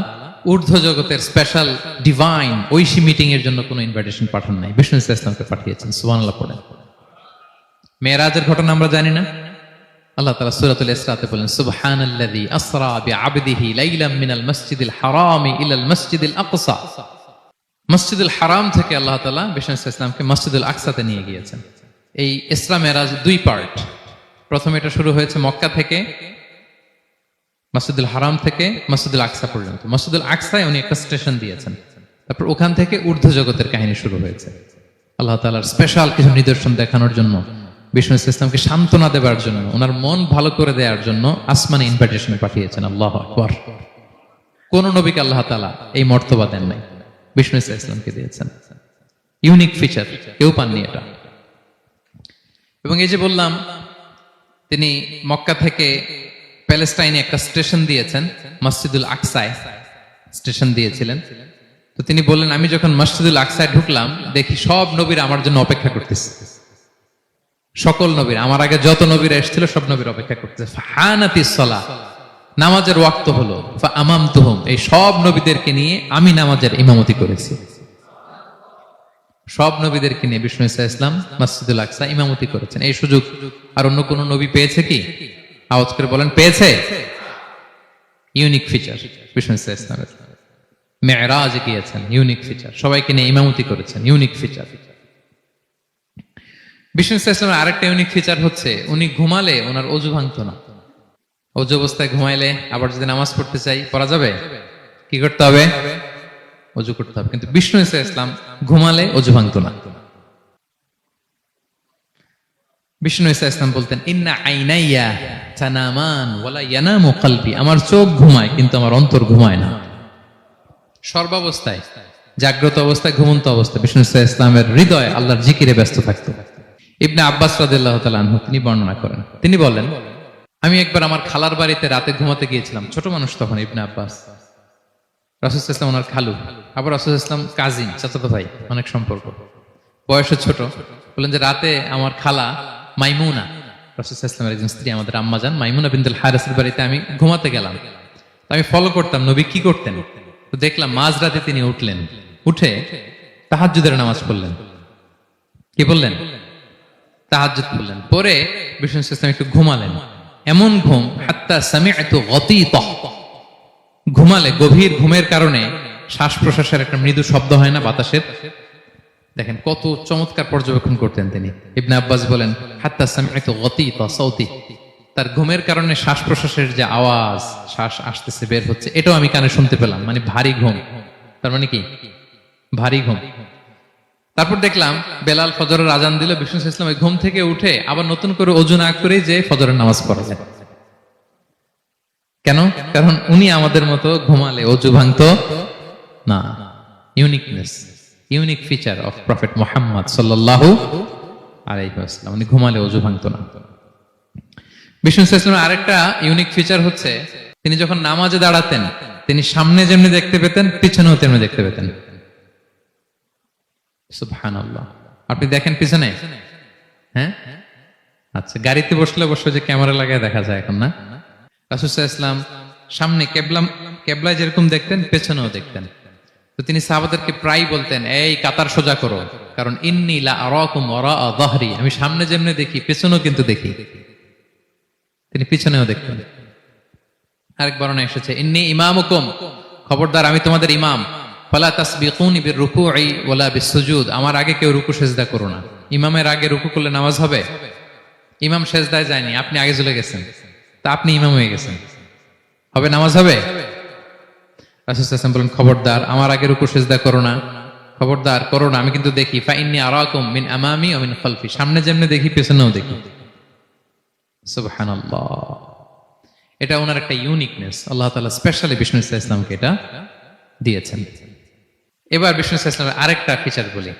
Speaker 1: ঊর্ধ্ব জগতের স্পেশাল ডিভাইন ঐশী মিটিং এর জন্য কোনো ইনভিটেশন পাঠান নাই, বিষ্ণু সাল্লাল্লাহু আলাইহি ওয়াসাল্লামকে পাঠিয়েছেন। সুবহানাল্লাহ পড়েন। মেরাজের ঘটনা আমরা জানি না? আল্লাহ তাআলা সূরাতুল ইসরাতে বলেন, সুবহানাল্লাযী আসরা বিআবদিহি লাইলাম মিনাল মাসজিদিল হারামি ইলাল মাসজিদিল আকসা। মসজিদুল হারাম থেকে আল্লাহ তাআলা বিষ্ণু সাল্লাল্লাহু আলাইহি ওয়াসাল্লামকে মসজিদুল আকসাতে নিয়ে গিয়েছেন। এই ইসরা মেরাজ দুই পার্ট। প্রথমে এটা শুরু হয়েছে মক্কা থেকে, মসজিদুল হারাম থেকে মসজিদুল আকসা পর্যন্ত। মসজিদুল আকসায় উনি একটা স্টেশন দিয়েছেন, তারপর ওখান থেকে ঊর্ধ্ব জগতের কাহিনী শুরু হয়েছে। আল্লাহ তাআলার স্পেশাল কিছু নিদর্শন দেখানোর জন্য, বিষ্ণু সাল্লাল্লাহু আলাইহি ওয়াসাল্লামকে সান্ত্বনা দেওয়ার জন্য, ওনার মন ভালো করে দেওয়ার জন্য আসমানি ইনভিটেশন পাঠিয়েছেন। আল্লাহু আকবার। কোন নবীকে আল্লাহ তাআলা এই মর্তবা দেন নাই, বিষ্ণু সাল্লাল্লাহু আলাইহি ওয়াসাল্লামকে দিয়েছেন। ইউনিক ফিচার, কেউ পাননি এটা। এবং এই যে বললাম, তিনি মক্কা থেকে প্যালেস্টাইনে একটা স্টেশন দিয়েছেন, মসজিদুল আকসায় স্টেশন দিয়েছিলেন। তো তিনি বললেন, আমি যখন মসজিদুল আকসায় ঢুকলাম, দেখি সব নবীরা আমার জন্য অপেক্ষা করতেছে। সকল নবীরা, আমার আগে যত নবীরা এসেছিল সব নবীরা অপেক্ষা করতেছে। ফাহানাতিস সালাহ, নামাজের ওয়াক্ত হলো। ফাআমামতুহুম, এই সব নবীদেরকে নিয়ে আমি নামাজের ইমামতি করেছি। সব নবীদেরকে নিয়ে বিষ্ণু সাল্লাল্লাহু আলাইহি ওয়াসাল্লাম মসজিদুল আকসা ইমামতি করেছেন। এই সুযোগ আর অন্য কোন নবী পেয়েছে কি? আওয়াজ করে বলেন, পেয়েছে? ইউনিক ফিচার বিষ্ণু সাল্লাল্লাহু আলাইহি ওয়াসাল্লামের। মেরাজে গিয়েছেন, ইউনিক ফিচার। সবাইকে নিয়ে ইমামতি করেছেন, ইউনিক ফিচার। বিষ্ণু সাল্লাল্লাহু আলাইহি ওয়াসাল্লামের আরেকটা ইউনিক ফিচার হচ্ছে, উনি ঘুমালে ওনার অজু ভাঙতো না। অজু অবস্থায় ঘুমাইলে আবার যদি নামাজ পড়তে চাই, পড়া যাবে? কি করতে হবে? অজু করতে হবে। কিন্তু বিষ্ণু সাল্লাল্লাহু আলাইহি ওয়াসাল্লাম ঘুমালে অজু ভাঙতো না। বিষ্ণু সাল্লাল্লাহু আলাইহি ওয়াসাল্লাম বলতেন, ইন্না আইনাইয়া তানামান ওয়ালা ইয়ানামু কলবি, আমার চোখ ঘুমায় কিন্তু আমার অন্তর ঘুমায় না। সর্বাবস্থায়, জাগ্রত অবস্থায়, ঘুমন্ত অবস্থায় বিষ্ণু সাল্লাল্লাহু আলাইহি ওয়াসাল্লামের হৃদয় আল্লাহর জিকিরে ব্যস্ত থাকতো। ইবনে আব্বাস রাদিয়াল্লাহু তাআলা আনহু তিনি বর্ণনা করেন, তিনি বলেন, আমি একবার আমার খালার বাড়িতে রাতে ঘুমাতে গিয়েছিলাম। ছোট মানুষ তখন ইবনে আব্বাস। রাসূল সাল্লাল্লাহু আলাইহি ওয়াসাল্লাম ওনার খালু, আবার রাসূল সাল্লাল্লাহু আলাইহি ওয়াসাল্লাম কাজিন, চাচাতো ভাই, অনেক সম্পর্ক, বয়সে ছোট। বলেন যে রাতে আমার খালা মাইমুনা, রাসূল সাল্লাল্লাহু আলাইহি ওয়াসাল্লামের একজন স্ত্রী আমাদের আম্মা জান মাইমুনা বিনতুল হারিসের বাড়িতে আমি ঘুমাতে গেলাম। তো আমি ফলো করতাম নবী কি করতেন। তো দেখলাম মাঝরাতে তিনি উঠলেন, উঠে তাহাজ্জুদের নামাজ পড়লেন। কি বললেন? তাহাজ্জুদ পড়লেন। পরে বিষ্ণু সাল্লাল্লাহু একটু ঘুমালেন। এমন ঘুম হাত্তা সামি'তু গতীতা, ঘুমালে গভীর ঘুমের কারণে শ্বাস প্রশ্বাসের একটা মৃদু শব্দ হয় না বাতাসের। দেখেন কত চমৎকার পর্যবেক্ষণ করতেন তিনি। ইবনে আব্বাস বলেন হাত্তা সামি'তু গতীতা সাউতি, তার ঘুমের কারণে শ্বাস প্রশ্বাসের যে আওয়াজ, শ্বাস আসতেছে বের হচ্ছে, এটাও আমি কানে শুনতে পেলাম। মানে ভারী ঘুম, তার মানে কি ভারী ঘুম। তারপর দেখলাম বেলাল ফজরের আজান দিল, বিষ্ণু সাল্লাল্লাহু আলাইহি ওয়াসাল্লাম ওই ঘুম থেকে উঠে আবার নতুন করে ওযু না করে যে ফজরের নামাজ পড়া যায়। কেন? কারণ উনি আমাদের মতো ঘুমালে ওযু ভাঙতো না। Uniqueness, unique feature of prophet Muhammad সাল্লাল্লাহু আলাইহি ওয়াসাল্লাম, উনি ঘুমালে ওযু ভাঙতো না। বিষ্ণু সাল্লাল্লাহু আলাইহি ওয়াসাল্লামের আরেকটা ইউনিক ফিচার হচ্ছে তিনি যখন নামাজে দাঁড়াতেন তিনি সামনে যেমনি দেখতে পেতেন পিছনেও তেমনি দেখতে পেতেন। সুবহানাল্লাহ। আপনি দেখেন পিছনে? হ্যাঁ, আচ্ছা। গাড়িতে বসলে অবশ্য যে ক্যামেরা লাগায় দেখা যায় এখন, না? রাসূল সাল্লাল্লাহু আলাইহি ওয়াসাল্লাম সামনে কেবলায় যেরকম দেখতেন পেছনেও দেখতেন। তো তিনি সাহাবাদেরকে প্রায় বলতেন এই কাতার সোজা করো, কারণ ইন্নী লা আরাকুম ওয়ারাআ যাহরি, আমি সামনে যেমনি দেখি পেছনেও কিন্তু দেখি। তিনি পিছনেও দেখতেন। আরেক বর্ণনা এসেছে ইন্নী ইমামুকুম, খবরদার আমি তোমাদের ইমাম। ফালা তাসবিকুনি বিররুকুই ওয়ালা বিসসুজুদ, আমার আগে কেউ রুকু সিজদা করো না। ইমামের আগে রুকু করলে নামাজ হবে? ইমাম সিজদায় যায়নি, আপনি আগে চলে গেছেন, তা আপনি ইমাম হয়ে গেছেন, হবে? নামাজ হবে? রাসূল সাল্লাল্লাহু আলাইহি ওয়াসাল্লাম বলেন খবরদার আমার আগে রুকু সিজদা করো না, খবরদার করো না, আমি কিন্তু দেখি। ফা ইন্নী আরাকুম মিন আমামি ওয়া মিন খালফি, সামনে যেমনি দেখি পেছনেও দেখি। সুবহানাল্লাহ। এটা ওনার একটা ইউনিকনেস, আল্লাহ তাআলা স্পেশালি বিষ্ণু সাল্লাল্লাহু আলাইহি ওয়াসাল্লামকে এটা দিয়েছেন। এবার বিষ্ণু সাল্লাল্লাহু আলাইহি ওয়াসাল্লামের আরেকটা ফিচার বলি।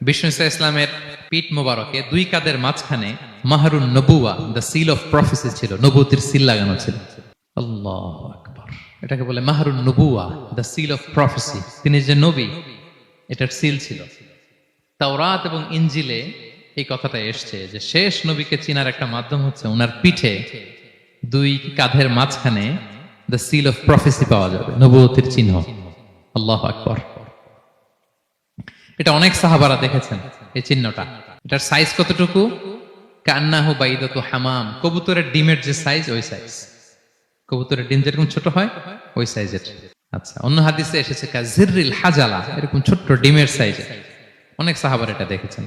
Speaker 1: বিষ্ণু সাল্লাল্লাহু আলাইহি ওয়াসাল্লামের পিঠ মোবারকে দুই কাঁধের মাঝখানে মাহরুন নবুওয়া, দ্য সিল অফ প্রফেসি ছিল, নবুয়তির সিল লাগানো ছিল। আল্লাহু আকবার। এটাকে বলে মাহরুন নবুওয়া, দ্য সিল অফ প্রফেসি। তিনি যে নবী এটার সিল ছিল। তাওরাত এবং ইনজিলে এই কথাটা এসছে যে শেষ নবীকে চিনার একটা মাধ্যম হচ্ছে ওনার পিঠে দুই কাঁধের মাঝখানে দ্য সিল অফ প্রফেসি পাওয়া যাবে, নবুয়তির চিহ্ন। আল্লাহু আকবার। এটা অনেক সাহাবারা দেখেছেন এই চিহ্নটা। এটার সাইজ কতটুকু? কান্নাহু বাইদাতু হামাম, কবুতরের ডিমের যে সাইজ ওই সাইজ। কবুতরের ডিম যেরকম ছোট হয় ওই সাইজের। আচ্ছা, অন্য হাদিসে এসেছে কাজিররিল হাজালা, এরকম ছোট্ট ডিমের সাইজে। অনেক সাহাবারা এটা দেখেছেন।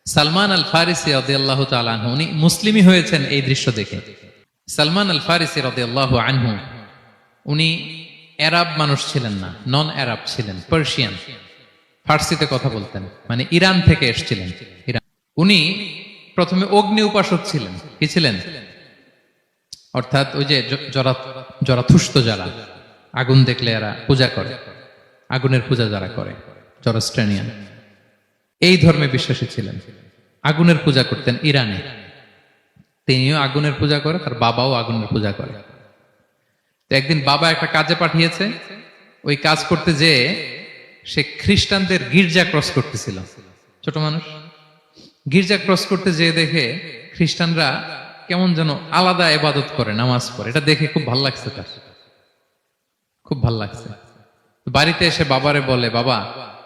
Speaker 1: সালমান আল ফারিসি রাদিয়াল্লাহু তাআলা আনহু, উনি মুসলিমই হয়েছেন এই দৃশ্য দেখে। সালমান আল ফারিসি রাদিয়াল্লাহু আনহু উনি আরব মানুষ ছিলেন না, নন আরব ছিলেন, পার্সিয়ান। ফার্সিতে কথা বলতেন, মানে ইরান থেকে এসেছিলেন। ইরান। উনি প্রথমে অগ্নি উপাসক ছিলেন। কি ছিলেন? অর্থাৎ ওই যে জরাথুষ্ট যারা আগুন দেখলে এরা পূজা করে, আগুনের পূজা যারা করে, জরস্ট্রেনিয়ান, এই ধর্মে বিশ্বাসী ছিলেন। আগুনের পূজা করতেন ইরানে। তিনিও আগুনের পূজা করে, তার বাবাও আগুনের পূজা করে। তো একদিন বাবা একটা কাজে পাঠিয়েছে, ওই কাজ করতে যেয়ে সে খ্রিস্টানদের গির্জা ক্রস করতেছিল। ছোট মানুষ গির্জা ক্রস করতে যেয়ে দেখে খ্রিস্টানরা কেমন যেন আলাদা ইবাদত করে, নামাজ পড়ে। এটা দেখে খুব ভালো লাগছে, তার খুব ভালো লাগছে। বাড়িতে এসে বাবারে বলে, বাবা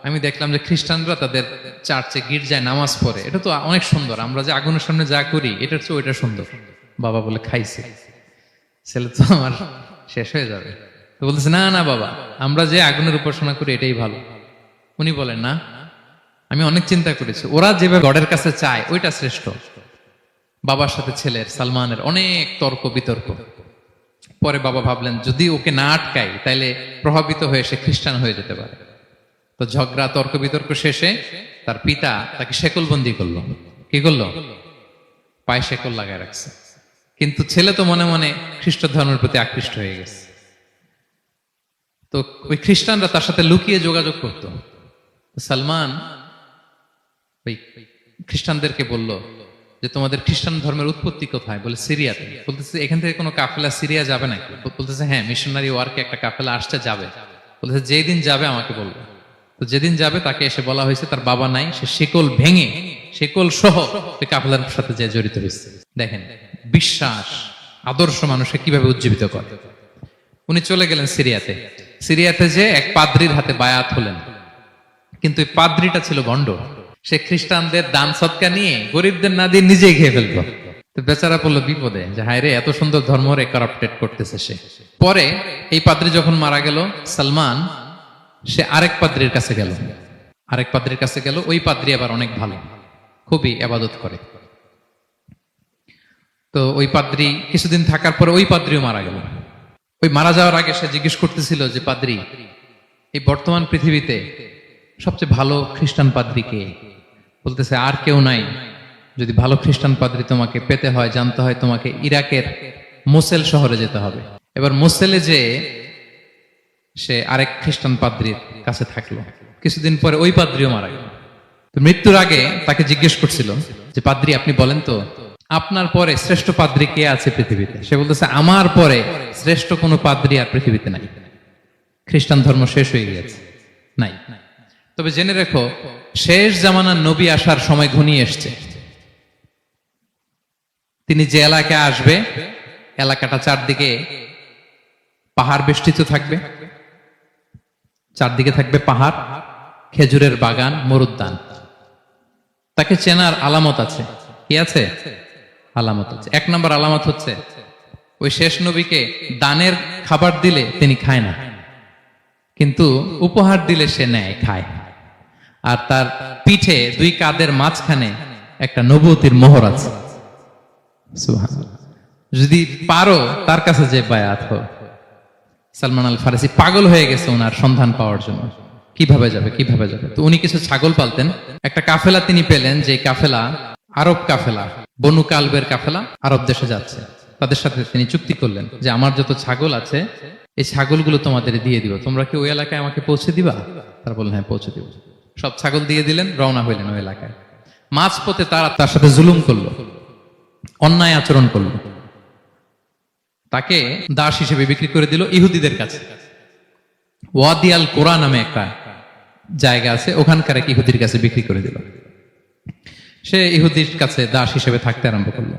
Speaker 1: আমি দেখলাম যে খ্রিস্টানরা তাদের চার্চে গির্জায় নামাজ পড়ে, এটা তো অনেক সুন্দর, আমরা যে আগুনের সামনে যা করি এটার চেয়ে ওইটা সুন্দর। বাবা বলে খাইছে, ছেলে তো আমার শেষ হয়ে যাবে। তো বলতেছে না না বাবা, আমরা যে আগুনের উপাসনা করি এটাই ভালো। উনি বলেন না, আমি অনেক চিন্তা করেছি, ওরা যেভাবে গডের কাছে চায় ওইটা শ্রেষ্ঠ। বাবার সাথে ছেলের, সালমানের অনেক তর্ক বিতর্ক। পরে বাবা ভাবলেন যদি ওকে না আটকাই তাইলে প্রভাবিত হয়ে সে খ্রিস্টান হয়ে যেতে পারে। তো ঝগড়া তর্ক বিতর্ক শেষে তার পিতা তাকে শেকলবন্দি করলো। কি করলো? পায়ে শেকল লাগায় রাখছে। কিন্তু ছেলে তো মনে মনে খ্রিস্ট ধর্মের প্রতি আকৃষ্ট হয়ে গেছে। তো ওই খ্রিস্টানরা তার সাথে লুকিয়ে যোগাযোগ করত। সালমান ওই খ্রিস্টানদেরকে বলল যে তোমাদের খ্রিস্টান ধর্মের উৎপত্তি কোথায়? বলে সিরিয়াতে। বলতেছে এখান থেকে কোনো কাফেলা সিরিয়া যাবে নাকি? বলতেছে হ্যাঁ, মিশনারি ওয়ার্কে একটা কাফেলা আসছে, যাবে। বলতেছে যেই দিন যাবে আমাকে বলবো। তো যেদিন যাবে তাকে এসে বলা হয়েছে তার বাবা নাই, সে শিকল ভেঙে শিকল সহ ওই কাফেলার সাথে যে জড়িত হয়েছে। দেখেন বিশ্বাস আদর্শ মানুষকে কিভাবে উজ্জীবিত করে। উনি চলে গেলেন সিরিয়াতে। সিরিয়াতে যে এক পাদ্রির হাতে বায়াত হলেন, কিন্তু এই পাদ্রিটা ছিল ভণ্ড। সে খ্রিস্টানদের দান সৎকা নিয়ে গরিবদের না দিয়ে নিজেই খেয়ে ফেলতো। তো বেচারা পড়লো বিপদে যে হায় রে, এত সুন্দর ধর্ম রে কারাপ্টেড করতেছে সে। পরে এই পাদ্রি যখন মারা গেল, সালমান সে আরেক পাদ্রির কাছে গেল। আরেক পাদ্রির কাছে গেল, ওই পাদ্রি আবার অনেক ভালো, খুবই ইবাদত করে। তো ওই পাদ্রি কিছুদিন থাকার পরে ওই পাদ্রিও মারা গেল। ওই মারা যাওয়ার আগে সে জিজ্ঞেস করতেছিল যে পাদ্রি, এই বর্তমান পৃথিবীতে সবচেয়ে ভালো খ্রিস্টান পাদ্রি কে? বলতেছে আর কেউ নাই। যদি ভালো খ্রিস্টান পাদ্রি তোমাকে পেতে হয়, জানতে হয়, তোমাকে ইরাকের মোসেল শহরে যেতে হবে। এবার মোসেলে যে সে আরেক খ্রিস্টান পাদ্রির কাছে থাকলো। কিছুদিন পরে ওই পাদ্রিও মারা গেল। তো মৃত্যুর আগে তাকে জিজ্ঞেস করছিল যে পাদ্রি আপনি বলেন তো, আপনার পরে শ্রেষ্ঠ পাদ্রি কে আছে পৃথিবীতে? সে বলতেছে আমার পরে শ্রেষ্ঠ কোনো পাদ্রি আর পৃথিবীতে নাই, খ্রিস্টান ধর্ম শেষ হয়ে গিয়েছে, নাই। তবে জেনে রেখো, শেষ জামানার নবী আসার সময় ঘনিয়ে এসছে। তিনি যে এলাকায় আসবে, এলাকাটা চারদিকে পাহাড় বেষ্টিত থাকবে, চারদিকে থাকবে পাহাড়, খেজুরের বাগান, মরুদ্যান। তাকে চেনার আলামত আছে। কি আছে? আলামত আছে। এক নম্বর আলামত হচ্ছে ওই শেষ নবীকে দানের খাবার দিলে তিনি খায় না, কিন্তু উপহার দিলে সে নেয়, খায়। আর তার পিঠে দুই কাঁধের মাঝখানে একটা নবুয়তির মোহর আছে। সুবহানাল্লাহ। যদি পারো তার কাছে যে বায়াত হও। সালমান আল ফারিসি পাগল হয়ে গেছে ওনার সন্ধান পাওয়ার জন্য, কিভাবে যাবে কিভাবে যাবে। তো উনি কিছু ছাগল পালতেন। একটা কাফেলা তিনি পেলেন, যে কাফেলা আরব কাফেলা, বনু কালবের কাফেলা আরব দেশে যাচ্ছে। তাদের সাথে তিনি চুক্তি করলেন যে আমার যত ছাগল আছে এই ছাগলগুলো তোমাদের দিয়ে দিব, তোমরা কি ওই এলাকায় আমাকে পৌঁছে দিবা? তারা বললেন হ্যাঁ পৌঁছে দিব। সব ছাগল দিয়ে দিলেন, রওনা হইলেন ওই এলাকায়। মাঝপথে তারা তার সাথে জুলুম করলো, অন্যায় আচরণ করলো। তাকে দাস হিসেবে বিক্রি করে দিল ইহুদিদের কাছে। ওয়াদি আল কোরআন নামে একটা জায়গা আছে, ওখানকার এক ইহুদির কাছে বিক্রি করে দিল। সে ইহুদির কাছে দাস হিসেবে থাকতে আরম্ভ করলো।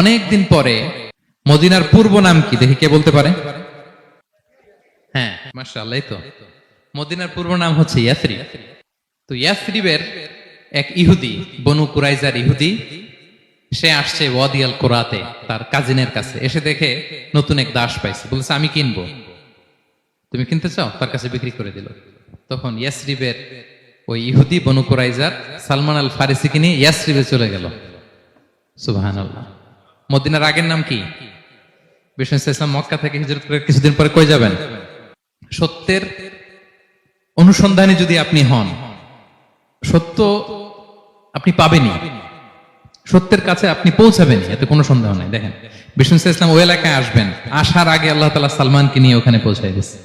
Speaker 1: অনেকদিন পরে মদিনার পূর্ব নাম কি দেখি কে বলতে পারে? হ্যাঁ মাশাআল্লাহ, এই তো মদিনার পূর্ব নাম হচ্ছে ইয়াসরিব। তো ইয়াসরিবের এক ইহুদি, বনু কুরাইজার ইহুদি, সে আসছে ওয়াদি আল কোরাতে তার কাজিনের কাছে। এসে দেখে নতুন এক দাস পাইছে, বলছে আমি কিনবো, তুমি কিনতে চাও? তার কাছে বিক্রি করে দিল। তখন ইয়াসরিবের ওই ইহুদি বনু কুরাইজার সালমান আল ফারিসিকে নিয়ে ইয়াসরিবে চলে গেল। সুবহানাল্লাহ। মদিনার আগের নাম কি? বিষ্ণু ইসলাম মক্কা থেকে হিজরত করে কিছুদিন পরে কই যাবেন? সত্যের অনুসন্ধানে যদি আপনি হন, সত্য আপনি পাবেনই, সত্যের কাছে আপনি পৌঁছাবেন, এতে কোনো সন্দেহ নাই। দেখেন বিষ্ণু ইসলাম ওই এলাকায় আসবেন, আসার আগে আল্লাহ তাআলা সালমানকে নিয়ে ওখানে পৌঁছায় দিয়েছে।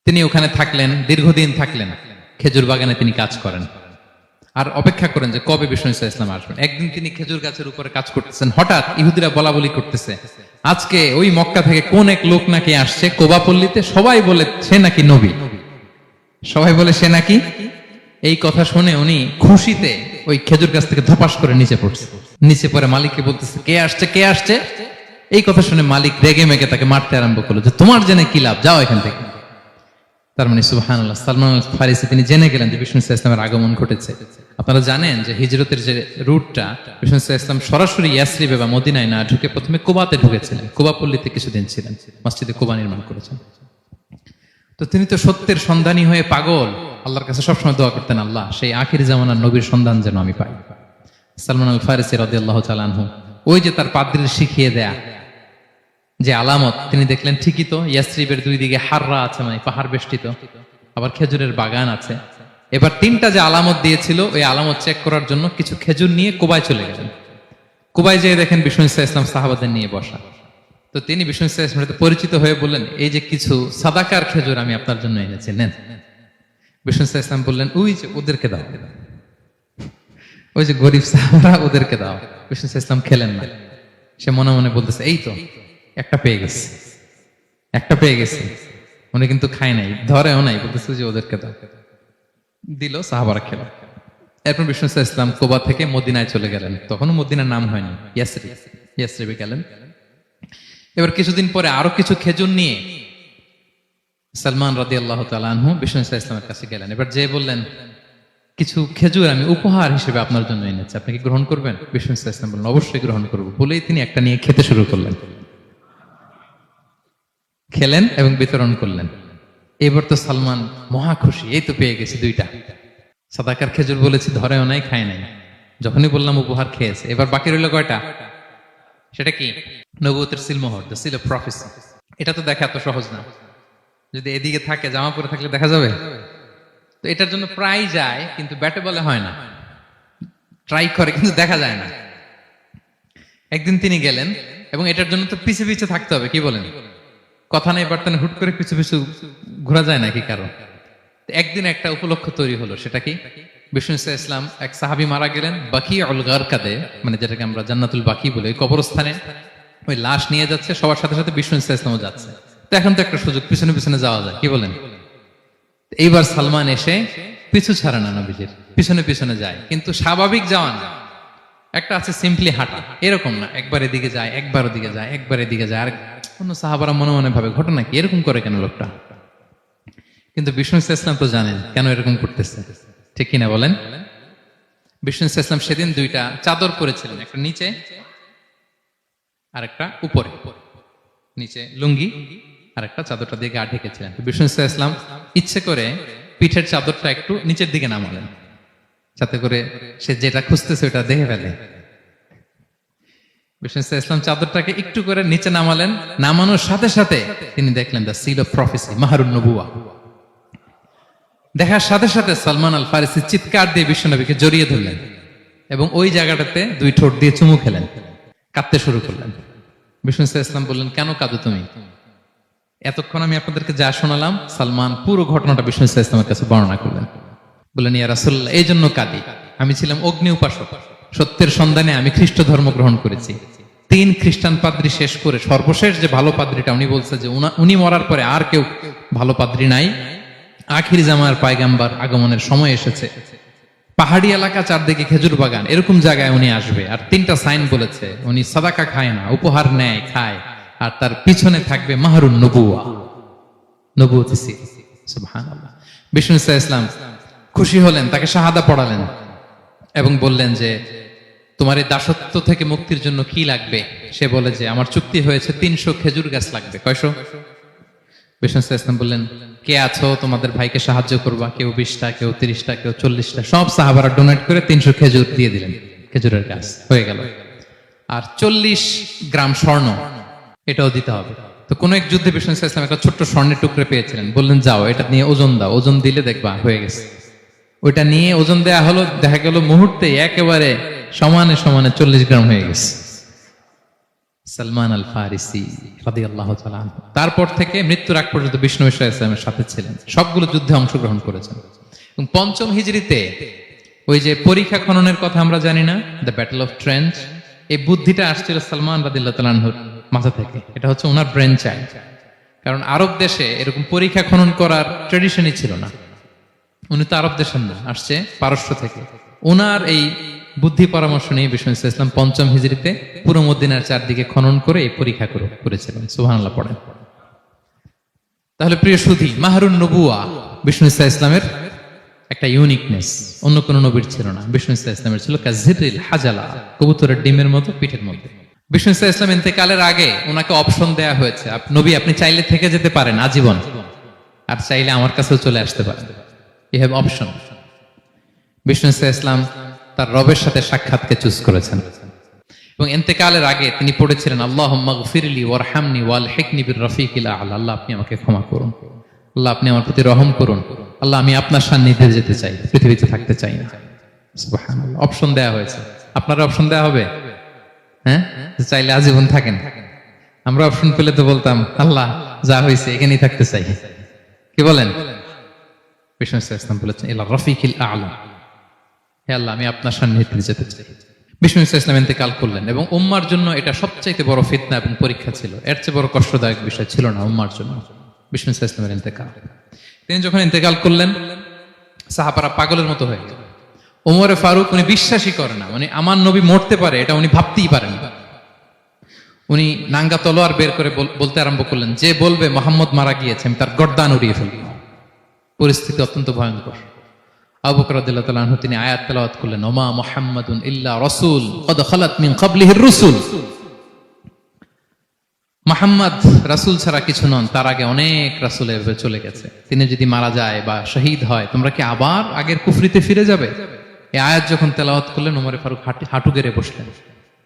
Speaker 1: তিনি ওখানে থাকলেন, দীর্ঘদিন থাকলেন, খেজুর বাগানে তিনি কাজ করেন আর অপেক্ষা করেন যে কবে বিষ্ণু ইসলাম আসবেন। একদিন তিনি খেজুর গাছের উপরে কাজ করতেছেন, হঠাৎ ইহুদিরা বলা বলি করতেছে আজকে ওই মক্কা থেকে কোন এক লোক নাকি আসছে কোবাপল্লীতে, সবাই বলে সে নাকি নবী, সবাই বলে সে নাকি। এই কথা শুনে উনি খুশিতে ওই খেজুর গাছ থেকে ধপাস করে নিচে পড়ছে। নিচে পরে মালিককে বলতেছে কে আসছে কে আসছে। এই কথা শুনে মালিক রেগে মেগে তাকে মারতে আরম্ভ করলো যে তোমার জেনে কি লাভ, যাও এখান থেকে। তার মানে সুবহানাল্লাহ, সালমান আল ফারিসি তিনি জেনে গেলেন যে বিষ্ণু ইসলামের আগমন ঘটেছে। আপনারা জানেন যে হিজরতের যে রুটটা, বিষ্ণু ইসলাম সরাসরি ইয়াসরিবে বা মদিনায় না ঢুকে প্রথমে কুবাতে ঢুকেছিলেন, কুবাপল্লীতে কিছুদিন ছিলেন, মসজিদে কুবা নির্মাণ করেছেন। তো তিনি তো সত্যের সন্ধানী হয়ে পাগল, আল্লাহর কাছে সবসময় দোয়া করতেন, আল্লাহ সেই আখির জামানার নবীর সন্ধান যেন আমি পাই। সালমান আল ফারিসি রাদিয়াল্লাহু তাআলা আনহু ওই যে তার পাদ্রীর শিখিয়ে দেয়া যে আলামত, তিনি দেখলেন ঠিকই তো ইয়াসরিবের দুই দিকে হাররা আছে, মানে পাহাড় বেষ্টিত, আবার খেজুরের বাগান আছে। এবার তিনটা যে আলামত দিয়েছিল ওই আলামত চেক করার জন্য কিছু খেজুর নিয়ে কুবায় চলে গেলেন। কুবায় যেয়ে দেখেন বিষ্ণু ইসলাম সাহাবাদের নিয়ে বসা। তো তিনি বিষ্ণু ইসলামের সাথে পরিচিত হয়ে বললেন এই যে কিছু সাদাকার খেজুর আমি আপনার জন্য এনেছি, নেন। বিষ্ণু ইসলাম বললেন ওই যে ওদেরকে দাও, ওই যে গরিব সাহাবারা ওদেরকে দাও। বিষ্ণু ইসলাম খেলেন না, সে মনে মনে বলতেছে এই তো একটা পেয়ে গেছে, একটা পেয়ে গেছে। উনি কিন্তু খায় নাই, ধরেও নাই, বলতেছে যে ওদেরকে দাও। দিল, সাহাবারা খেল। এরপর বিষ্ণু ইসলাম কোবা থেকে মদিনায় চলে গেলেন, তখনও মদিনার নাম হয়নি, ইয়াসরিবে গেলেন। এবার কিছুদিন পরে আরো কিছু খেজুর নিয়ে সালমান রাদিয়াল্লাহু তাআলা আনহু বিষ্ণু ইসলামের কাছে গেলেন। এবার যে বললেন, কিছু খেজুর আমি উপহার হিসেবে আপনার জন্য এনেছি, আপনি কি গ্রহণ করবেন? বিষ্ণু ইসলাম বললেন, অবশ্যই গ্রহণ করবো। বলেই তিনি একটা নিয়ে খেতে শুরু করলেন, খেলেন এবং বিতরণ করলেন। এবার তো সালমান মহা খুশি, এই তো পেয়ে গেছি দুইটা সাদাকার খেজুর, বলেছি ধরেও নাই, খায় নাই, যখনই বললাম উপহার খেয়েছে। এবার বাকি রইল কয়টা? সেটা কি? নবুয়তের সিলমোহর, দ্য সিল অফ প্রফেসি। এটা তো দেখা এত সহজ না, যদি এদিকে থাকে, জামা পরে থাকলে দেখা যাবে? তো এটার জন্য প্রায় যায়, কিন্তু ব্যাটে বলে হয় না, ট্রাই করে কিন্তু দেখা যায় না। একদিন তিনি গেলেন এবং এটার জন্য তো পিছে পিছে থাকতে হবে, কি বলেন? কথা নেই বার্তা নেই, হুট করে পিছু পিছু ঘোরা যায় নাকি কারণ? একদিন একটা উপলক্ষ তৈরি হলো, সেটা কি? বিষ্ণু ইসলাম, এক সাহাবী মারা গেলেন বাকি উল গারকাদে, মানে যেটাকে আমরা জান্নাতুল বাকি বলি, ওই কবরস্থানে ওই লাশ নিয়ে যাচ্ছে, সবার সাথে সাথে বিষ্ণু ইসলামও যাচ্ছে। তো এখন তো একটা সুযোগ, পিছনে পিছনে যাওয়া যায়, কি বলেন? এইবার সালমান এসে পিছু ছাড়ে না, নবীজির পিছনে পিছনে যায়, কিন্তু স্বাভাবিক যাওয়া না, একটা আছে সিম্পলি হাঁটা, এরকম না, একবার এদিকে যায়, একবার ওদিকে যায়, একবার এদিকে যায়। আর অন্য সাহাবারা মনে মনে ভাবে, ঘটনা কি, এরকম করে কেন লোকটা? কিন্তু বিষ্ণু ইসলাম তো জানেন কেন এরকম করতেছে, ঠিক কিনা বলেন? বিষ্ণু ইসলাম সেদিন দুইটা চাদর পরেছিলেন, একটা নিচে আর একটা উপরে, নিচে লুঙ্গি আর একটা চাদরটা দিয়ে গা ঢেকেছিলেন। বিষ্ণু ইসলাম ইচ্ছে করে পিঠের চাদরটা একটু নিচের দিকে নামালেন, যাতে করে সে যেটা খুঁজতেছে ওটা দেখে ফেলে। বিষ্ণু ইসলাম চাদরটাকে একটু করে নিচে নামালেন, নামানোর সাথে সাথে তিনি দেখলেন দ্য সিল অফ প্রফেসি, মাহরুন নবুয়া। দেখার সাথে সাথে সালমান আল ফারিসি চিৎকার দিয়ে বিশ্বনবীকে জড়িয়ে ধরলেন এবং ওই জায়গাটাতে দুই ঠোঁট দিয়ে চুমু খেলেন, কাঁদতে শুরু করলেন। বিষ্ণু ইসলাম বললেন, কেন কাঁদো তুমি? এতক্ষণ আমি আপনাদেরকে যা শোনালাম, সালমান পুরো ঘটনাটা বিষ্ণু ইসলামের কাছে বর্ণনা করলেন। বললেন, ইয়া রাসূলুল্লাহ, এই জন্য কাঁদি, আমি ছিলাম অগ্নি উপাসক, সত্যের সন্ধানে আমি খ্রিস্ট ধর্ম গ্রহণ করেছি। 3 খ্রিস্টান পাদ্রী শেষ করে সর্বশেষ যে ভালো পাদ্রীটা, উনি বলছে যে উনি মরার পরে আর কেউ ভালো পাদ্রী নাই, আখির জামার পায়গাম্বার আগমনের সময় এসেছে। পাহাড়ি এলাকা, চারদিকে খেজুর বাগান, এরকম জায়গায় উনি আসবে। আর 3টা সাইন বলেছে, উনি সাদাকা খায় না, উপহার নেয়, খায়, আর তার পিছনে থাকবে মাহরুন নবুয়া, নবুয়তি সিল। সুবহানাল্লাহ। বিষ্ণু ইসলাম খুশি হলেন, তাকে শাহাদা পড়ালেন এবং বললেন যে, তোমার এই দাসত্ব থেকে মুক্তির জন্য কি লাগবে? সে বলে যে, আমার চুক্তি হয়েছে 300 খেজুর গাছ লাগবে। কয়শো? বিষ্ণু ইসলাম বললেন, কে আছো তোমাদের ভাইকে সাহায্য করবা? কেউ 20টা, কেউ 30টা, কেউ 40টা। সব সাহাবারা ডোনেট করে 300 খেজুর দিয়ে দিলেন, খেজুরের গাছ হয়ে গেল। আর 40 গ্রাম স্বর্ণ, এটাও দিতে হবে। তো কোন এক যুদ্ধে বিষ্ণু ইসলাম একটা ছোট্ট স্বর্ণের টুকরে পেয়েছিলেন, বললেন, যাও এটা নিয়ে ওজন দাও, ওজন দিলে দেখবা হয়ে গেছে। ওইটা নিয়ে ওজন দেয়া হলো, দেখা গেল মুহূর্তে একেবারে সমানে সমানে 40 গ্রাম হয়ে গেছে। সালমান আল ফারিসি রাদিয়াল্লাহু তাআলা আনহু তারপর থেকে মৃত্যুর আগ পর্যন্ত বিষ্ণু ইসলামের সাথে ছিলেন, সবগুলো যুদ্ধে অংশগ্রহণ করেছেন। এবং 5ম হিজরিতে ওই যে পরীক্ষা খননের কথা আমরা জানি না, দ্য ব্যাটল অফ ট্রেঞ্চ, এই বুদ্ধিটা আসছিল সালমান রাদিয়াল্লাহু তাআলা আনহুর মাথা থেকে। এটা হচ্ছে ওনার ব্রেন চাইল্ড, কারণ আরব দেশে এরকম পরীক্ষা খনন করার ট্রেডিশনই ছিল না। উনি তো আরব দেশের না, আসছে পারস্য থেকে। ওনার এই বুদ্ধি পরামর্শ নিয়ে বিষ্ণু ইসলাম 5ম হিজরিতে পুরো মদিনার চারদিকে খনন করে এই পরীক্ষা করেছিলেন। সুবহানাল্লাহ পড়েন। তাহলে প্রিয় সুধী, মাহরুন নবুয়া বিষ্ণু ইসলামের একটা ইউনিকনেস, অন্য কোন নবীর ছিল না। বিষ্ণু ইসলামের ছিল কাযিরিল হাজালা, কবুতরের ডিমের মতো পিঠের মধ্যে। বিষ্ণু ইসলাম ইন্তেকালের আগে ওনাকে অপশন দেয়া হয়েছে, নবী আপনি চাইলে থেকে যেতে পারেন আজীবন, আর চাইলে আমার কাছেও চলে আসতে পারেন, ইউ হ্যাভ অপশন। বিষ্ণু ইসলাম তার রবের সাথে সাক্ষাৎকে চুজ করেছেন এবং ইন্তেকালের আগে তিনি পড়েছিলেন, আল্লাহুম্মা গফিরলি ওয়ারহামনি ওয়ালহিকনি বির রফিকিল আ'লা। আল্লাহ আপনি আমাকে ক্ষমা করুন, আল্লাহ আপনি আমার প্রতি রহম করুন, আল্লাহ আমি আপনার সান্নিধ্যে যেতে চাই, পৃথিবীতে থাকতে চাই না। সুবহানাল্লাহ। অপশন দেয়া হয়েছে, আপনার অপশন দেয়া হবে? হ্যাঁ, চাইলে আজীবন থাকেন। আমরা অপশন পেলে তো বলতাম, আল্লাহ যা হয়েছে এখানেই থাকতে চাই, কি বলেন? বিষ্ণু ইসলাম বলেছেন, ইলা রফিকিল আ'লা, হে আল্লাহ আমি আপনার সান্নিধ্যে যেতে চাই। বিষ্ণু ইসলাম ইন্তেকাল করলেন এবং উম্মার জন্য এটা সবচাইতে বড় ফিতনা এবং পরীক্ষা ছিল। এর চেয়ে বড় কষ্টদায়ক বিষয় ছিল না উম্মার জন্য বিষ্ণু ইসলামের ইন্তেকাল। তিনি যখন ইন্তেকাল করলেন, সাহাবারা পাগলের মতো হয়ে গেল। ওমরে ফারুক উনি বিশ্বাসই করে না, মানে আমার নবী মরতে পারে এটা উনি ভাবতেই পারেন না। উনি নাঙ্গা তলোয়ার বের করে বলতে আরম্ভ করলেন, যে বলবে মোহাম্মদ মারা গিয়েছে আমি তার গর্দান উড়িয়ে ফেলব। পরিস্থিতি অত্যন্ত ভয়ঙ্কর। আবু বকর রাদিয়াল্লাহু তাআলা আনহু তিনি আয়াত তেলাওয়াত করলেন, ওমা মুহাম্মাদুন ইল্লা রাসূল ক্বাদ খালাত মিন ক্বাবলিহির রুসুল। মুহাম্মদ রাসূল ছাড়া কিছু নন, তার আগে অনেক রাসূল এভাবে চলে গেছে। তিনি যদি মারা যায় বা শহীদ হয় তোমরা কি আবার আগের কুফরিতে ফিরে যাবে? এই আয়াত যখন তেলাওয়াত করলেন ওমরে ফারুক হাঁটু গেড়ে বসলেন।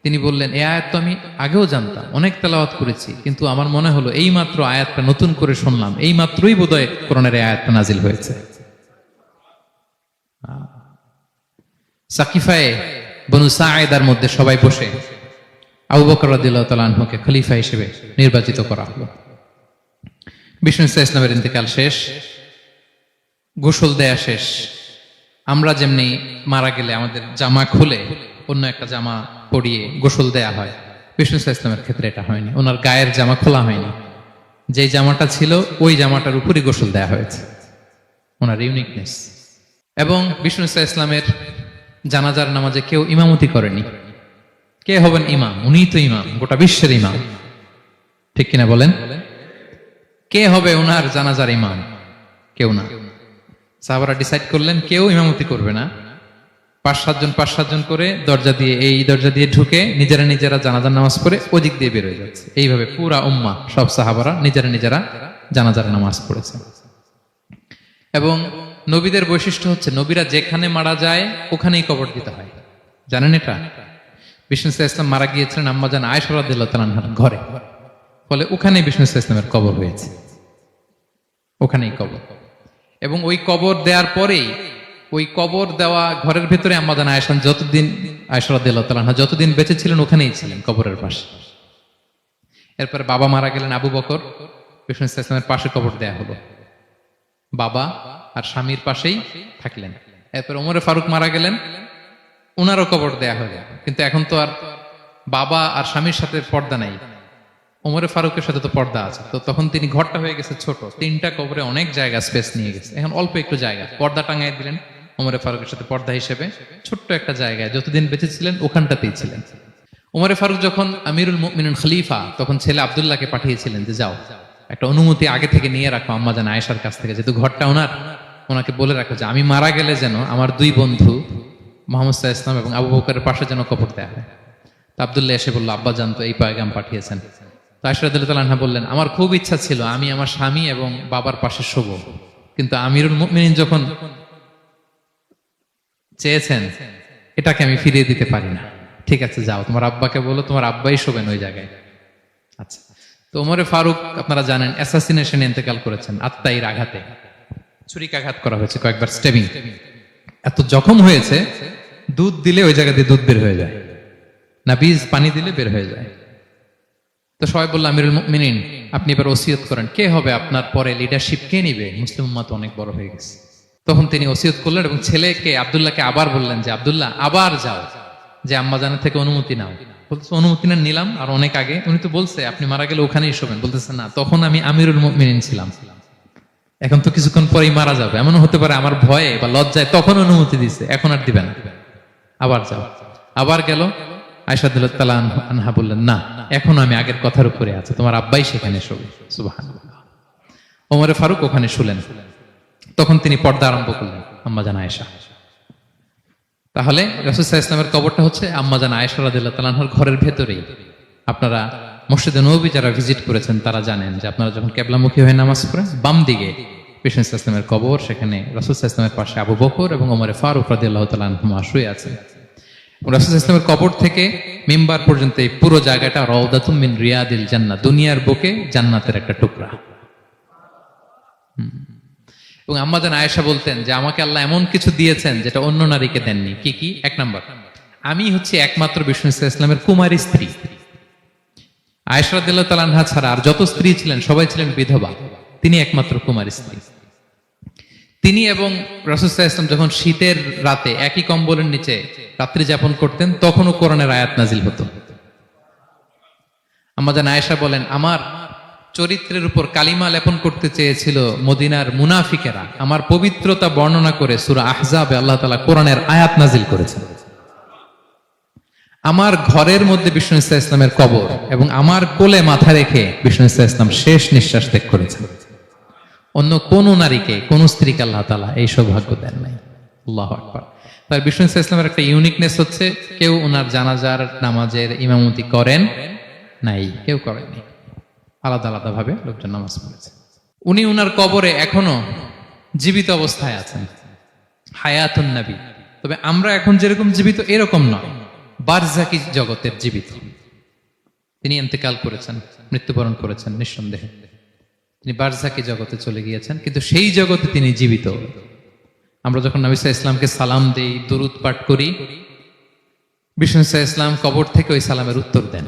Speaker 1: তিনি বললেন, এই আয়াত তো আমি আগেও জানতাম, অনেক তেলাওয়াত করেছি, কিন্তু আমার মনে হলো এই মাত্র আয়াতটা নতুন করে শুনলাম, এই মাত্রই বোধহয় কোরআনের এই আয়াতটা নাজিল হয়েছে। সাকিফায়ে বনু সাঈদার মধ্যে সবাই বসে আবু বকর রাদিয়াল্লাহু তাআলা আনহুকে খলিফা হিসেবে নির্বাচিত করা হলো। বিষ্ণু ইসলামের ইন্তেকাল শেষ, গোসল দেয়া শেষ। আমরা যেমনি মারা গেলে আমাদের জামা খুলে অন্য একটা জামা পরিয়ে গোসল দেয়া হয়, বিষ্ণু ইসলামের ক্ষেত্রে এটা হয়নি। ওনার গায়ের জামা খোলা হয়নি, যে জামাটা ছিল ওই জামাটার উপরই গোসল দেয়া হয়েছে, ওনার ইউনিকনেস। এবং বিষ্ণু ইসলামের জানাজার নামাজে কেউ ইমামতি করেনি। কে হবেন ইমাম? উনিই তো ইমাম, গোটা বিশ্বের ইমাম, ঠিক কিনা বলেন? কে হবে ওনার জানাজার ইমাম? কেউ না। সাহাবারা ডিসাইড করলেন কেউ ইমামতি করবে না। 5-7 জন করে দরজা দিয়ে, এই দরজা দিয়ে ঢুকে নিজেরা জানাজার নামাজ পড়ে ওদিক দিয়ে বের হয়ে যাচ্ছে। এইভাবে পুরা উম্মাহ সব সাহাবারা নিজেরা জানাজার নামাজ পড়েছে। এবং নবীদের বৈশিষ্ট্য হচ্ছে নবীরা যেখানে মারা যায় ওখানেই কবর দিতে হয়, জানেন এটা? বিষ্ণু ইসলাম মারা গিয়েছিলেন আম্মাজান আয়েশা রাদিয়াল্লাহু তাআলা আনহার ঘরে, ফলে ওখানেই বিষ্ণু ইসলামের কবর হয়েছে, ওখানেই কবর। এবং ওই কবর দেওয়ার পরেই, ওই কবর দেওয়া ঘরের ভেতরে আম্মাজান আয়েশা রাদিয়াল্লাহু তাআলা আনহা যতদিন বেঁচে ছিলেন ওখানেই ছিলেন, কবরের পাশে। এরপরে বাবা মারা গেলেন আবু বকর, বিষ্ণু ইসলামের পাশে কবর দেয়া হলো, বাবা আর স্বামীর পাশেই থাকলেন। এরপর ওমরে ফারুক মারা গেলেন, ওনারও কবর দেয়া হলো। কিন্তু এখন তো আর বাবা আর স্বামীর সাথে পর্দা নাই, ওমরে ফারুকের সাথে তো পর্দা আছে। তো তখন তিনি ঘরটা হয়ে গেছে ছোট, 3টা কবরে অনেক জায়গা স্পেস নিয়ে গেছে, এখন অল্প একটু জায়গা পর্দা টাঙাই দিলেন ওমরে ফারুকের সাথে পর্দা হিসেবে, ছোট্ট একটা জায়গায় যতদিন বেঁচে ছিলেন ওখানটাতেই ছিলেন। ওমরে ফারুক যখন আমিরুল মুমিনিন খলিফা, তখন ছেলে আব্দুল্লাহকে পাঠিয়েছিলেন যে যাও একটা অনুমতি আগে থেকে নিয়ে রাখো আম্মাজান আয়েশার কাছ থেকে, যেহেতু ঘরটা ওনার, ওনাকে বলে রাখো যে আমি মারা গেলে যেন আমার 2 বন্ধু মুহাম্মদ সাল্লাল্লাহু আলাইহি ওয়াসাল্লাম এবং আবু বকরের পাশে যেন কবর দেয়া হয়। তো আব্দুল্লাহ এসে বলল, আব্বা জান তো এই পয়গাম পাঠিয়েছেন। তো আয়েশা রাদিয়াল্লাহু তাআলা আনহা বললেন, আমার খুব ইচ্ছা ছিল আমি আমার স্বামী এবং বাবার পাশে শোব, কিন্তু আমিরুল মুমিনিন যখন চেয়েছেন এটাকে আমি ফিরিয়ে দিতে পারি না। ঠিক আছে যাও, তোমার আব্বাকে বলো তোমার আব্বাই শোবেন ওই জায়গায়। আচ্ছা। তো ওমরে ফারুক আপনারা জানেন অ্যাসাসিনেশনে ইন্তেকাল করেছেন, আত্মাইর আঘাতে ছুরিকাঘাত করা হয়েছে, কয়েকবার স্টেবিং। এত জখম হয়েছে, দুধ দিলে ওই জায়গা দিয়ে দুধ বের হয়ে যায় না, বীজ পানি দিলে বের হয়ে যায়। তো সবাই বলল, আমিরুল মুমিনিন আপনি এবার ওসিয়ত করেন, কে হবে আপনার পরে লিডারশিপ, কে নিবে? মুসলিম উম্মাহ তো অনেক বড় হয়ে গেছে। তখন তিনি ওসিয়ত করলেন এবং ছেলেকে আব্দুল্লাহকে আবার বললেন যে আব্দুল্লাহ আবার যাও, যে আম্মাজানের থেকে অনুমতি নাও। বলতেছে অনুমতি না নিলাম আর অনেক আগে, উনি তো বলছে আপনি মারা গেলে ওখানেই শোবেন। বলতেছে না, তখন আমি আমিরুল মুমিনিন ছিলাম, এখন তো কিছুক্ষণ পরেই মারা যাবে, এমনও হতে পারে আমার ভয়ে বা লজ্জায় তখন অনুমতি দিছে, এখন আর দিবেন না, আবার যাও। আবার গেল, আয়েশা রাদিয়াল্লাহু তাআলা আনহা বললেন, না এখন আমি আগের কথার উপরে আছি, তোমার আব্বাই সেখানে শোবে। সুবহানাল্লাহ। ওমরে ফারুক ওখানে শুলেন, তখন তিনি পর্দা আরম্ভ করলেন আম্মাজান আয়েশা। তাহলে রাসূল সাল্লাল্লাহু আলাইহি ওয়াসাল্লামের কবরটা হচ্ছে আম্মাজান আয়েশা রাদিয়াল্লাহু তাআলা আনহার ঘরের ভেতরেই। আপনারা মসজিদে নববী যারা ভিজিট করেছেন তারা জানেন যে আপনারা যখন কিবলামুখী হয়ে নামাজ পড়েন, বাম দিকে বিষ্ণু সাল্লাল্লাহু আলাইহি ওয়াসাল্লামের কবর, সেখানে রাসূল সাল্লাল্লাহু আলাইহি ওয়াসাল্লামের পাশে আবু বকর এবং ওমরে ফারুক রাদিয়াল্লাহু তাআলা আনহুমা শুয়ে আছেন। রাসূল সাল্লাল্লাহু আলাইহি ওয়াসাল্লামের কবর থেকে মিম্বার পর্যন্ত এই পুরো জায়গাটা রাউদাতুম মিন রিয়াদিল জান্নাহ, দুনিয়ার বুকে জান্নাতের একটা টুকরা। এবং আম্মাজান আয়েশা বলতেন যে আমাকে আল্লাহ এমন কিছু দিয়েছেন যেটা অন্য নারীকে দেননি। কি কি? 1 নাম্বার, আমি হচ্ছে একমাত্র বিষ্ণু ইসলামের কুমারী স্ত্রী। আয়েশা রাদিয়াল্লাহু তাআলা আনহা ছাড়া আর যত স্ত্রী ছিলেন সবাই ছিলেন বিধবা, তিনি একমাত্র কুমারী স্ত্রী। তিনি এবং রাসূল সাল্লাল্লাহু আলাইহি ওয়াসাল্লাম যখন শীতের রাতে একই কম্বলের নিচে রাত্রি যাপন করতেন, তখনও কোরআনের আয়াত নাজিল হতো। আম্মাজান আয়েশা বলেন, আমার চরিত্রের উপর কালিমা লেপন করতে চেয়েছিল মদিনার মুনাফিকেরা, আমার পবিত্রতা বর্ণনা করে সূরা আহজাবে আল্লাহ তাআলা কোরআনের আয়াত নাজিল করেছেন। আমার ঘরের মধ্যে বিষ্ণু ইসলামের কবর এবং আমার কোলে মাথা রেখে বিষ্ণু ইসলাম শেষ নিঃশ্বাস ত্যাগ করেছেন। অন্য কোন নারীকে, কোন স্ত্রীকে আল্লাহ তাআলা এই সৌভাগ্য দেন নাই। আল্লাহু আকবার। তার বিষ্ণু ইসলামের একটা ইউনিকনেস হচ্ছে, কেউ ওনার জানাজার নামাজের ইমামতি করেন নাই, কেউ করেনি, আলাদা আলাদা ভাবে লোকজন নামাজ পড়েছে। উনি উনার কবরে এখনো জীবিত অবস্থায় আছেন, হায়াতুন নবী। তবে আমরা এখন যেরকম জীবিত এরকম নয়, বারজাকি জগতের জীবিত। তিনি ইন্তেকাল করেছেন, মৃত্যুবরণ করেছেন নিঃসন্দেহে, তিনি বারজাকি জগতে চলে গিয়েছেন, কিন্তু সেই জগতে তিনি জীবিত। আমরা যখন নবী সাল্লাল্লাহু আলাইহি ওয়াসাল্লামকে সালাম দেই, দুরূদ পাঠ করি, বিষ্ণু সাল্লাল্লাহু আলাইহি ওয়াসাল্লাম কবর থেকে ওই সালামের উত্তর দেন।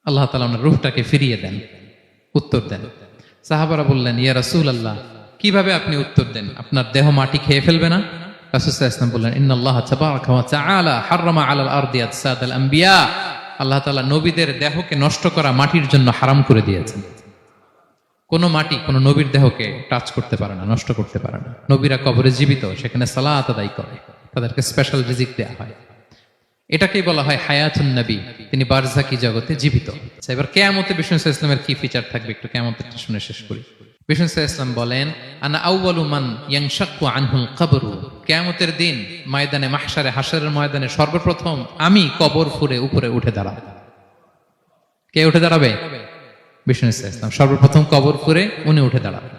Speaker 1: আল্লাহ তাআলা ওনার রূহটাকে ফিরিয়ে দেন, উত্তর দেন। সাহাবারা বললেন, ইয়া রাসূলুল্লাহ, কিভাবে আপনি উত্তর দেন? আপনার দেহ মাটি খেয়ে ফেলবে না? রাসূল সাল্লাল্লাহু আলাইহি ওয়াসাল্লাম বললেন, ইন্নাল্লাহা তাবারাকা ওয়া তাআলা হাররামা আলাল আরদি আজসাদাল আম্বিয়া। আল্লাহ তাআলা নবীদের দেহকে নষ্ট করা মাটির জন্য হারাম করে দিয়েছেন। কোন মাটি কোন নবীর দেহকে টাচ করতে পারে না, নষ্ট করতে পারে না। নবীরা কবরে জীবিত, সেখানে সালাত আদায় করে, তাদেরকে স্পেশাল রিজিক দেয়া হয়। এটাকেই বলা হয় হায়াতুন নবী, তিনি বারজাকি জগতে জীবিত। আচ্ছা, এবার কিয়ামতে বিষ্ণু সাল্লাল্লাহু আলাইহি ওয়াসাল্লামের কি ফিচার থাকবে একটু কিয়ামতেরটা শুনে শেষ করি। বিষ্ণু সাল্লাল্লাহু আলাইহি ওয়াসাল্লাম বলেন, আনা আউয়ালু মান ইয়ানশাক্কু আনহুল কবরু। কিয়ামতের দিন ময়দানে মাহশারে, হাশরের ময়দানে সর্বপ্রথম আমি কবর ফুঁড়ে উপরে উঠে দাঁড়াবো। কে উঠে দাঁড়াবে? বিষ্ণু সাল্লাল্লাহু আলাইহি ওয়াসাল্লাম সর্বপ্রথম কবর ফুঁড়ে উনি উঠে দাঁড়াবেন।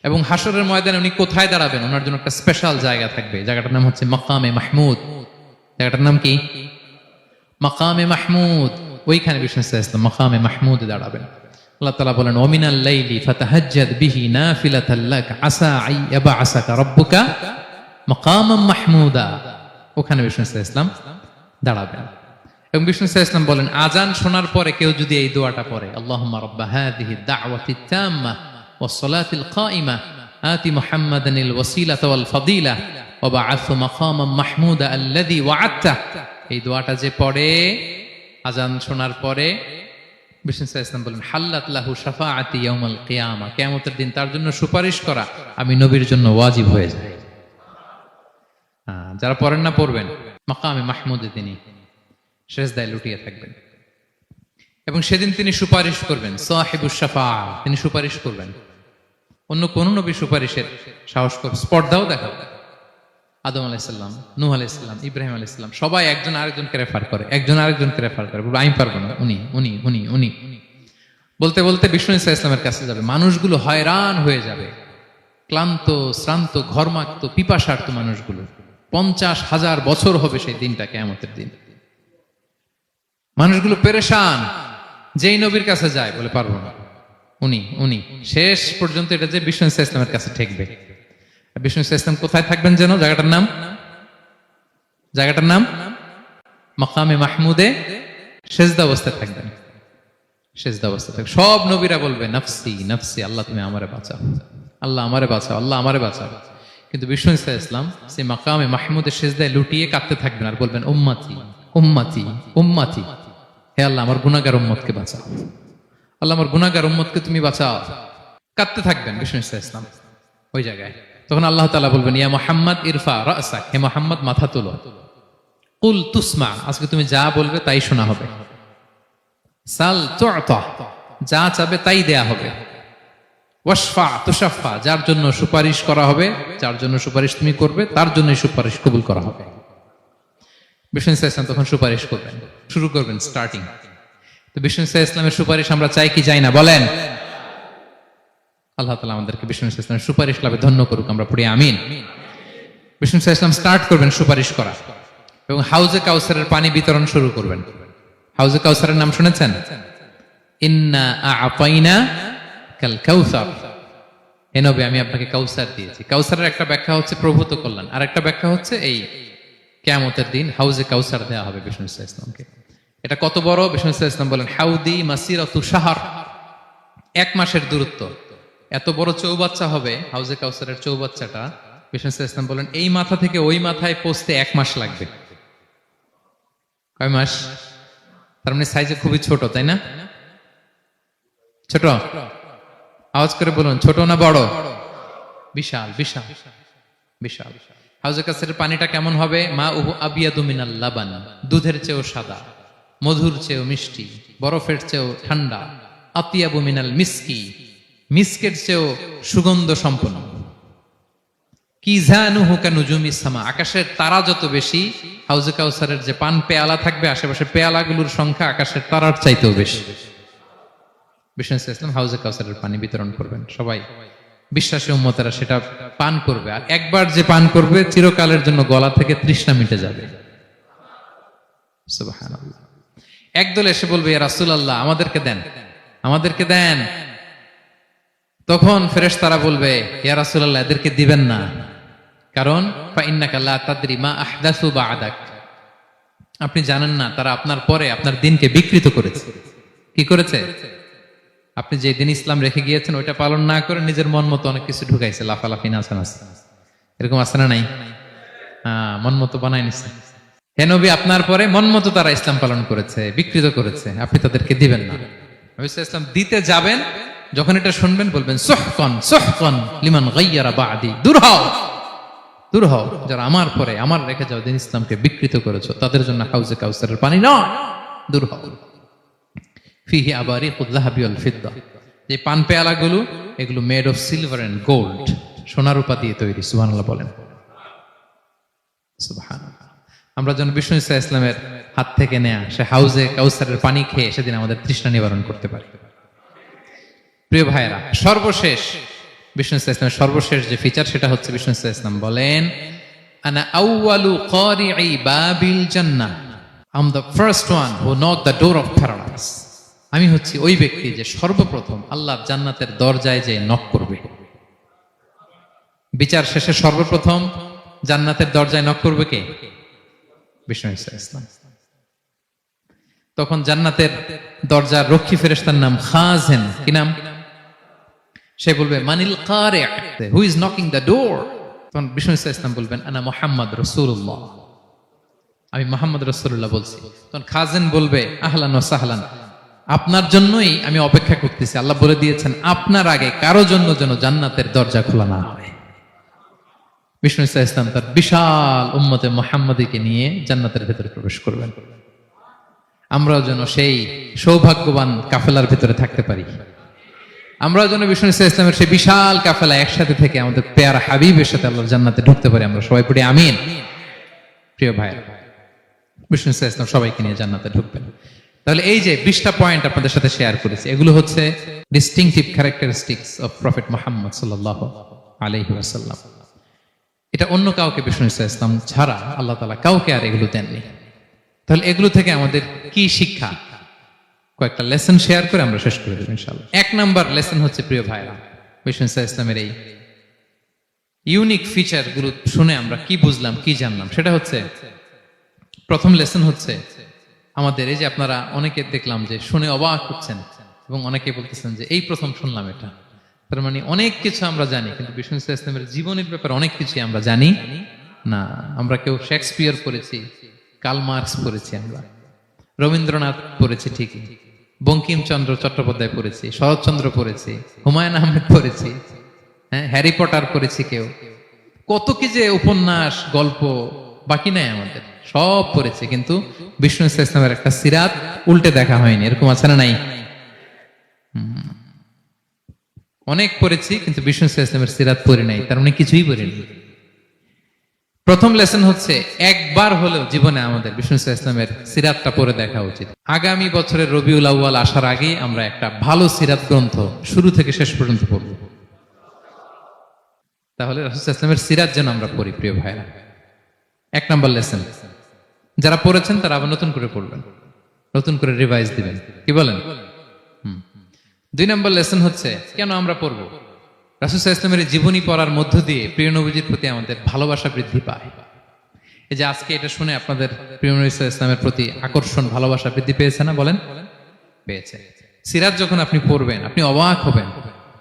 Speaker 1: এবং হাশরের ময়দানে উনি কোথায় দাঁড়াবেন? ওনার জন্য একটা স্পেশাল জায়গা থাকবে, জায়গাটার নাম হচ্ছে মাকামে মাহমুদ। জায়গাটার নাম কি? মাকামে মাহমুদ। ওইখানে বিষ্ণু সাল্লাল্লাহু আলাইহি ওয়াসাল্লাম মাকামে মাহমুদে দাঁড়াবেন। আল্লাহ তাআলা বলেন, ওয়ামিনাল লাইলি ফাতাহাজ্জাদ বিহি নাফিলাতাল লাক আসা আই ইয়াবআসাকা রাব্বুকা মাকামান মাহমুদা। ওখানে বিষ্ণু সাল্লাল্লাহু আলাইহি ওয়াসাল্লাম দাঁড়াবেন। এবং বিষ্ণু সাল্লাল্লাহু আলাইহি ওয়াসাল্লাম বলেন, আযান শোনার পরে কেউ যদি এই দোয়াটা পড়ে, আল্লাহুম্মা রাব্বা হাযিহি দাওয়াতিত তাম্মা ওয়াস সালাতিল কাইমা আতি মুহাম্মাদানিল ওয়াসিলাতা ওয়াল ফাদিলা ওয়া বা'আথহু মাকামান মাহমুদা আল্লাযী ওয়া'আদতা। এই দোয়াটা যে পড়ে আযান শোনার পরে, বিষ্ণু সাল্লাল্লাহু আলাইহি ওয়াসাল্লাম বলেন, হাল্লাত লাহু শাফাআতি ইয়াউমাল কিয়ামা। কিয়ামতের দিন তার জন্য সুপারিশ করা আমি নবীর জন্য ওয়াজিব হয়ে যায়। যারা পড়েন না পড়বেন, মাকামে মাহমুদে তিনি সেজদায় লুটিয়ে থাকবেন এবং সেদিন তিনি সুপারিশ করবেন, সাহিবুশ শাফাআ, তিনি সুপারিশ করবেন। অন্য কোন নবী সুপারিশের সাহস করবে, স্পর্ধাও দেখাবে। আদম আলাইহিস সালাম, নূহ আলাইহিস সালাম, ইব্রাহিম আলাইহিস সালাম সবাই একজন আরেকজনকে রেফার করে, একজন আরেকজনকে রেফার করে, বলবে আমি পারবো না, উনি উনি উনি উনি বলতে বলতে বিষ্ণু ইসলামের কাছে যাবে। মানুষগুলো হয়রান হয়ে যাবে, ক্লান্ত, শ্রান্ত, ঘর্মাক্ত, পিপাসার্ত মানুষগুলো। 50,000 বছর হবে সেই দিনটা, কিয়ামতের দিন। মানুষগুলো পেরেশান, যেই নবীর কাছে যায় বলে পারবো না, উনি উনি শেষ পর্যন্ত এটা যে বিষ্ণু ইসলামের কাছে ঠেকবে। বিষ্ণু ইসলাম কোথায় থাকবেন যেন? জায়গাটার নাম মাকামে মাহমুদে সেজদা অবস্থায় থাকবেন। সেজদা অবস্থায় থাকবেন। সব নবীরা বলবে নাফসি নাফসি, আল্লাহ তুমি আমারে বাঁচাও, আল্লাহ আমারে বাঁচাও, আল্লাহ আমারে বাঁচাও। কিন্তু বিষ্ণু ইসলাম সেই মাকামে মাহমুদে সেজদায় লুটিয়ে কাঁদতে থাকবেন আর বলবেন, উম্মতি উম্মতি উম্মতি, হে আল্লাহ আমার গুনাহগার উম্মতকে বাঁচাও, আল্লাহ আমার গুনাহগার উম্মতকে তুমি বাঁচাও। কাঁদতে থাকবেন বিষ্ণু ইসলাম ওই জায়গায়। তখন আল্লাহ তাআলা বলবেন, ইয়া মুহাম্মদ ইরফা রাসাক, হে মুহাম্মদ মাথা তোলো, কুল তুসমা, আজকে তুমি যা বলবে তাই শোনা হবে, সাল তু'তা, যা চাবে তাই দেয়া হবে, ওয়াশফা তুশাফা, যার জন্য সুপারিশ করা হবে, যার জন্য সুপারিশ তুমি করবে তার জন্যই সুপারিশ কবুল করা হবে। বিষ্ণু ইসলাম তখন সুপারিশ করবেন, শুরু করবেন, স্টার্টিং। তো বিষ্ণু ইসলামের সুপারিশ আমরা চাই কি চাই না বলেন? আল্লাহ তাআলা আমাদেরকে বিষ্ণু ইসলামের সুপারিশ লাভে ধন্য করুক, আমরা পড়ি আমিন। বিষ্ণু ইসলাম স্টার্ট করবেন সুপারিশ করা এবং হাউজে কাউসারের পানি বিতরণ শুরু করবেন। হাউজে কাউসারের নাম শুনেছেন? ইন্না আ'তাইনা কাল কাউসার, হে নবী আমি আপনাকে কাউসার দিয়েছি। কাউসারের একটা ব্যাখ্যা হচ্ছে প্রভূত কল্যাণ, আর একটা ব্যাখ্যা হচ্ছে এই কিয়ামতের দিন হাউজে কাউসার দেওয়া হবে বিষ্ণু ইসলামকে। এটা কত বড়? বিষ্ণু ইসলাম বলেন, হাউদি মাসিরাতু শাহর, 1 মাসের দূরত্ব। এত বড় চৌবাচ্চা হবে হাউজে কাউসারের চৌবাচ্চাটা। বিষ্ণু ইসলাম বলেন, এই মাথা থেকে ওই মাথায় পৌঁছতে 1 মাস লাগবে। কয় মাস? তার মানে সাইজে খুবই ছোট, তাই না? ছোট? আওয়াজ করে বলুন, ছোট না বড়? বিশাল বিশাল বিশাল। হাউজে কাউসারের পানিটা কেমন হবে? মা উহু আবিয়াদু মিনাল লাবান, দুধের চেয়েও সাদা, মধুর চেয়েও মিষ্টি, বরফের চেয়েও ঠান্ডা, আতিয়াবু মিনাল মিসকি, মিসকের চেয়েও সুগন্ধ সম্পন্ন, কিজানুহু কানুজুমিস সামা, আকাশের তারা যত বেশি, হাউজে কাউসারের যে পান পেয়ালা থাকবে আশেপাশে পেয়ালাগুলোর সংখ্যা আকাশের তারার চাইতেও বেশি। বিষ্ণু ইসলাম হাউজে কাউসারের পানি বিতরণ করবেন, সবাই বিশ্বাসী উম্মতেরা সেটা পান করবে, আর একবার যে পান করবে চিরকালের জন্য গলা থেকে তৃষ্ণা মিটে যাবে। সুবহানাল্লাহ। একদল এসে বলবে, ইয়া রাসূলুল্লাহ আমাদেরকে দেন, আমাদেরকে দেন। তখন ফেরেশতারা বলবে, ইয়া রাসূলুল্লাহ এদেরকে দিবেন না, কারণ ফা ইন্নাকা লা তাদরি মা আহদাসু বা'দাক, আপনি জানেন না তারা আপনার পরে আপনার দিনকে বিকৃত করেছে। কি করেছে? আপনি যে দিন ইসলাম রেখে গিয়েছেন ওইটা পালন না করে নিজের মন মতো অনেক কিছু ঢুকাইছে, লাফালাফি নাচানাচ, এরকম আছে না নাই? মন মতো বানাই নিছে। হে নবী, আপনার পরে মন মতো তারা ইসলাম পালন করেছে, বিকৃত করেছে, আপনি তাদেরকে দিবেন না। নবী ইসলাম দিতে যাবেন, যখন এটা শুনবেন বলবেন সুহকান সুহকান লিমান গায়্যারা বা'দি, দূর হও দূর হও, যারা আমার পরে আমার রেখে যাও দিন ইসলামকে বিকৃত করেছো, তাদের জন্য হাউজে কাউসারের পানি নয়, দূর হও। ফিহি আবারিকুল যাহাবি ওয়াল ফিদ্দা, যে পান পেয়ালাগুলো এগুলো made of silver and gold, সোনা রূপা দিয়ে তৈরি। সুবহানাল্লাহ বলেন। সুবহানাল্লাহ। আমরা যেন বিষ্ণু ইসলামের হাত থেকে নেয়া সে হাউজে কাউসারের পানি খেয়ে সেদিন আমাদের তৃষ্ণা নিবারণ করতে পারি। প্রিয় ভাইয়েরা, সর্বশেষ বিষ্ণু ইসলামের সর্বশেষ যে ফিচার সেটা হচ্ছে বিষ্ণু ইসলাম বলেন, আনা আউয়ালু কারিই বাবিল জান্নাহ, I am the first one who knock the door of paradise, আমি হচ্ছি ওই ব্যক্তি যে সর্বপ্রথম আল্লাহর জান্নাতের দরজায় যে নক করবে। বিচার শেষে সর্বপ্রথম জান্নাতের দরজায় নক করবে কে? বিষ্ণু ইসলাম। তখন জান্নাতের দরজার রক্ষী ফেরেশতার নাম খাজেন। কি নাম? সে বলবে মানিল কারি, who is knocking the door? তখন বিষ্ণু ইসলাম বলবেন আনা মুহাম্মদ রাসূলুল্লাহ, আমি মুহাম্মদ রাসূলুল্লাহ বলছি। তখন খাজেন বলবে আহলান ওয়া সাহলান, আপনার জন্যই আমি অপেক্ষা করতেছি, আল্লাহ বলে দিয়েছেন আপনার আগে কারো জন্য যেন জান্নাতের দরজা খোলা না হয়। বিষ্ণু ইসলাম তার বিশাল উম্মতে মুহাম্মাদীকে নিয়ে জান্নাতের ভেতরে প্রবেশ করবেন। আমরাও যেন সেই সৌভাগ্যবান কাফেলার ভিতরে থাকতে পারি, আমরাও যেন বিষ্ণু ইসলামের সেই বিশাল কাফেলা একসাথে থেকে আমাদের পেয়ারা হাবিবের সাথে আল্লাহর জান্নাতে ঢুকতে পারি। আমরা সবাই পড়ি আমিন। প্রিয় ভাইরা, বিষ্ণু ইসলাম সবাইকে নিয়ে জান্নাতে ঢুকবেন। তাহলে এই যে 20টা পয়েন্ট আপনাদের সাথে শেয়ার করেছি, এগুলো হচ্ছে distinctive characteristics of prophet Muhammad সাল্লাল্লাহু আলাইহি ওয়াসাল্লাম। এটা অন্য কাউকে বিষ্ণু ইসলাম ছাড়া আল্লাহ তাআলা কাউকে আর এগুলো দেননি। তাহলে এগুলো থেকে আমাদের কি শিক্ষা? কয়েকটা লেসন শেয়ার করে আমরা শেষ করে দেব ইনশাআল্লাহ। 1 নাম্বার লেসন হচ্ছে, প্রিয় ভাইরা, বিষ্ণু ইসলামের এই ইউনিক ফিচার গুলো শুনে আমরা কি বুঝলাম, কি জানলাম, সেটা হচ্ছে, প্রথম লেসন হচ্ছে আমাদের এই যে আপনারা অনেকে দেখলাম যে শুনে অবাক হচ্ছেন এবং অনেকে বলতেছেন যে এই প্রথম শুনলাম এটা, তার মানে অনেক কিছু আমরা জানি, কিন্তু বিষ্ণু ইসলামের জীবনের ব্যাপারে অনেক কিছু আমরা জানি না। আমরা কেউ শেক্সপিয়ার পড়েছি, কার্ল মার্কস পড়েছি, আমরা রবীন্দ্রনাথ পড়েছি ঠিকই, বঙ্কিমচন্দ্র চট্টোপাধ্যায় পড়েছি, শরৎচন্দ্র পড়েছি, হুমায়ুন আহমেদ পড়েছি, হ্যাঁ, হ্যারি পটার পড়েছি, কেউ কত কি যে উপন্যাস গল্প বাকি নাই আমাদের, সব পড়েছি, কিন্তু বিষ্ণু ইসলামের একটা সিরাত উল্টে দেখা হয়নি। এরকম আছে না নাই? অনেক পড়েছি কিন্তু বিষ্ণু ইসলামের সিরাত পড়ি নাই, তার মানে কিছুই পড়িনি। প্রথম লেসন হচ্ছে একবার হলেও জীবনে আমাদের বিষ্ণু ইসলামের সিরাতটা পড়ে দেখা উচিত। আগামী বছরের রবিউল আউয়াল আসার আগে আমরা একটা ভালো সিরাত গ্রন্থ শুরু থেকে শেষ পর্যন্ত পড়ব। তাহলে রাসূল ইসলামের সিরাত যেন আমরা পড়ি। প্রিয় ভাইরা, 1 নাম্বার লেসন, যারা পড়েছেন তারা আবার নতুন করে পড়বেন, নতুন করে রিভাইজ দিবেন। কি বলেন? 2 নাম্বার লেসন হচ্ছে কেন আমরা পড়ব? রাসূল ইসলামের জীবনী পড়ার মধ্য দিয়ে প্রিয় নবীজির প্রতি আমাদের ভালোবাসা বৃদ্ধি পায়। এই যে আজকে এটা শুনে আপনাদের প্রিয় নবী ইসলামের প্রতি আকর্ষণ, ভালোবাসা বৃদ্ধি পেয়েছে না? বলেন, পেয়েছে। সিরাত যখন আপনি পড়বেন আপনি অবাক হবেন,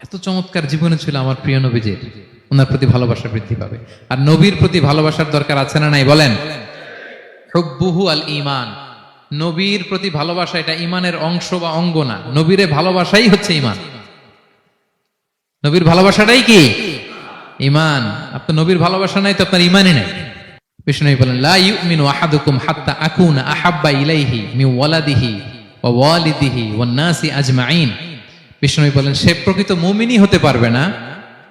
Speaker 1: এত চমৎকার জীবনে ছিল আমার প্রিয় নবীজির, ওনার প্রতি ভালোবাসা বৃদ্ধি পাবে। আর নবীর প্রতি ভালোবাসার দরকার আছে না নাই? বলেন, হুব্বুহু আল ঈমান, নবীর প্রতি ভালোবাসা এটা ইমানের অংশ বা অঙ্গ না, নবীরে ভালোবাসাই হচ্ছে ইমান। নবীর ভালোবাসাটাই কি ইমান। আপনার নবীর ভালোবাসা নাই তো আপনার ইমানই নাই। বিষ্ণু বলেন, লা ইউমিনু আহাদুকুম হাত্তা আকুনা আহাব্বা ইলাইহি মিন ওয়ালাদিহি ওয়া ওয়ালিদিহি ওয়ান নাসি আজমাইন। বিষ্ণু বলেন, সে প্রকৃত মুমিনই হতে পারবে না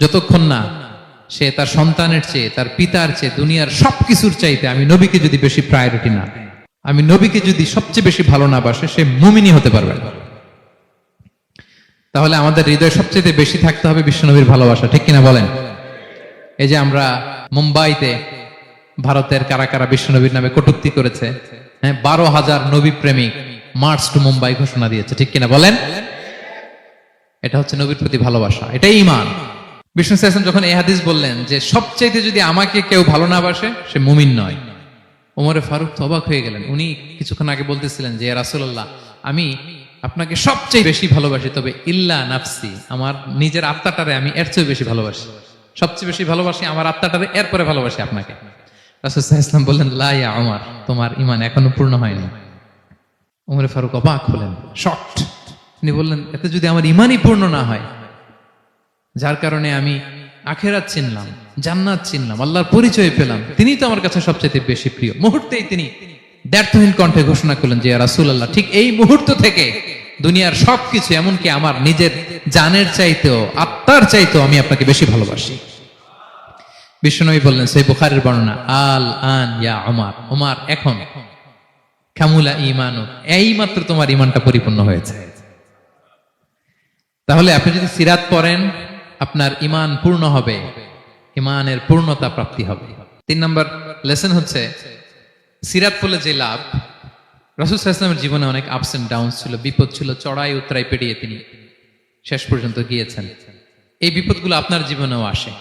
Speaker 1: যতক্ষণ না সে তার সন্তানের চেয়ে, তার পিতার চেয়ে, দুনিয়ার সবকিছুর চাইতে আমি নবীকে যদি বেশি প্রায়োরিটি না, আমি নবীকে যদি সবচেয়ে বেশি ভালো না বাসে, সে মুমিনই হতে পারবে না। তাহলে আমাদের হৃদয়ে সবচেয়ে বেশি থাকতে হবে বিশ্বনবীর ভালোবাসা, ঠিক কিনা বলেন? এই যে আমরা মুম্বাইতে ভারতের কারা কারা বিশ্বনবীর নামে কটূক্তি করেছে, হ্যাঁ, 12,000 নবী প্রেমিক মার্চ টু মুম্বাই ঘোষণা দিয়েছে, ঠিক কিনা বলেন? এটা হচ্ছে নবীর প্রতি ভালোবাসা, এটাই ঈমান। বিষ্ণু সাল্লাল্লাহু যখন এই হাদিস বললেন যে সবচাইতে যদি আমাকে কেউ ভালো না বাসে সে মুমিন নয়, ওমরে ফারুক তো অবাক হয়ে গেলেন। উনি কিছুক্ষণ আগে বলতেছিলেন যে ইয়া রাসূলুল্লাহ, আমি আপনাকে সবচেয়ে বেশি ভালোবাসি, তবে ইল্লা নাফসি, আমার নিজের আত্মাটারে আমি এর চেয়ে বেশি ভালোবাসি, সবচেয়ে বেশি ভালোবাসি আমার আত্মাটারে, এরপরে ভালোবাসি আপনাকে। রাসূল সাল্লাল্লাহু আলাইহি ওয়াসাল্লাম বললেন, লা ইয়া ওমর, তোমার ঈমান এখনো পূর্ণ হয়নি। ওমরে ফারুক অবাক হলেন, শকড। তিনি বললেন, এতে যদি আমার ঈমানই পূর্ণ না হয়, যার কারণে আমি আখিরাত চিনলাম, জান্নাত চিনলাম, আল্লাহর পরিচয় পেলাম, তিনিই তো আমার কাছে সবচেয়ে বেশি প্রিয়। মুহূর্তেই তিনি দ্ব্যর্থহীন কণ্ঠে ঘোষণা করলেন যে ইয়া রাসূলুল্লাহ, ঠিক এই মুহূর্ত থেকে দুনিয়ার সবকিছু, এমনকি আমার নিজের জানের চাইতেও, আত্মার চাইতেও আমি আপনাকে বেশি ভালোবাসি। বিশ্বনবী বললেন, সহিহ বুখারীর বর্ণনা, আল আন ইয়া ওমর, ওমর এখন কামুলা ঈমানু, এই মাত্র তোমার ঈমানটা পরিপূর্ণ হয়েছে। তাহলে আপনি যদি সিরাত পড়েন, আপনার ঈমান পূর্ণ হবে, ঈমানের পূর্ণতা প্রাপ্তি হবে। 3 নম্বর লেসন হচ্ছে, সিরাত পড়লে যে লাভ। রাসূল সাল্লাল্লাহু আলাইহি ওয়াসাল্লামের জীবনে অনেক আপস এন্ড ডাউনস ছিল, বিপদ ছিল, চড়াই উতরাই পেরিয়ে তিনি শেষ পর্যন্ত গিয়েছেন। এই বিপদগুলো আপনার জীবনেও আসে,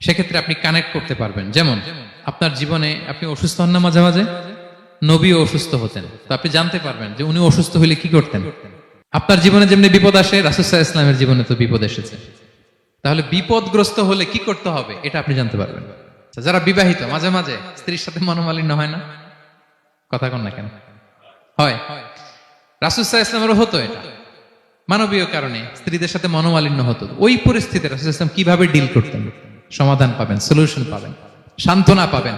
Speaker 1: সেক্ষেত্রে আপনি কানেক্ট করতে পারবেন। যেমন আপনার জীবনে আপনি অসুস্থ হন না মাঝে মাঝে, নবীও অসুস্থ হতেন, তো আপনি জানতে পারবেন যে উনি অসুস্থ হলে কি করতেন। আপনার জীবনে যেমনি বিপদ আসে, রাসূল সাল্লাল্লাহু আলাইহি ওয়াসাল্লামের জীবনে তো বিপদ এসেছে, তাহলে বিপদগ্রস্ত হলে কি করতে হবে এটা আপনি জানতে পারবেন। যারা বিবাহিত, মাঝে মাঝে স্ত্রীর সাথে মনোমালিন্য হয় না? কথা কন না কেন? হয়। রাসূল সাল্লাল্লাহু আলাইহি ওয়াসাল্লামেরও হতো এটা, মানবীয় কারণে স্ত্রীদের সাথে মনোমালিন্য হতো। ওই পরিস্থিতিতে রাসূল সাল্লাল্লাহু আলাইহি ওয়াসাল্লাম কিভাবে ডিল করতেন? সমাধান পাবেন, সলিউশন পাবেন, সান্ত্বনা পাবেন।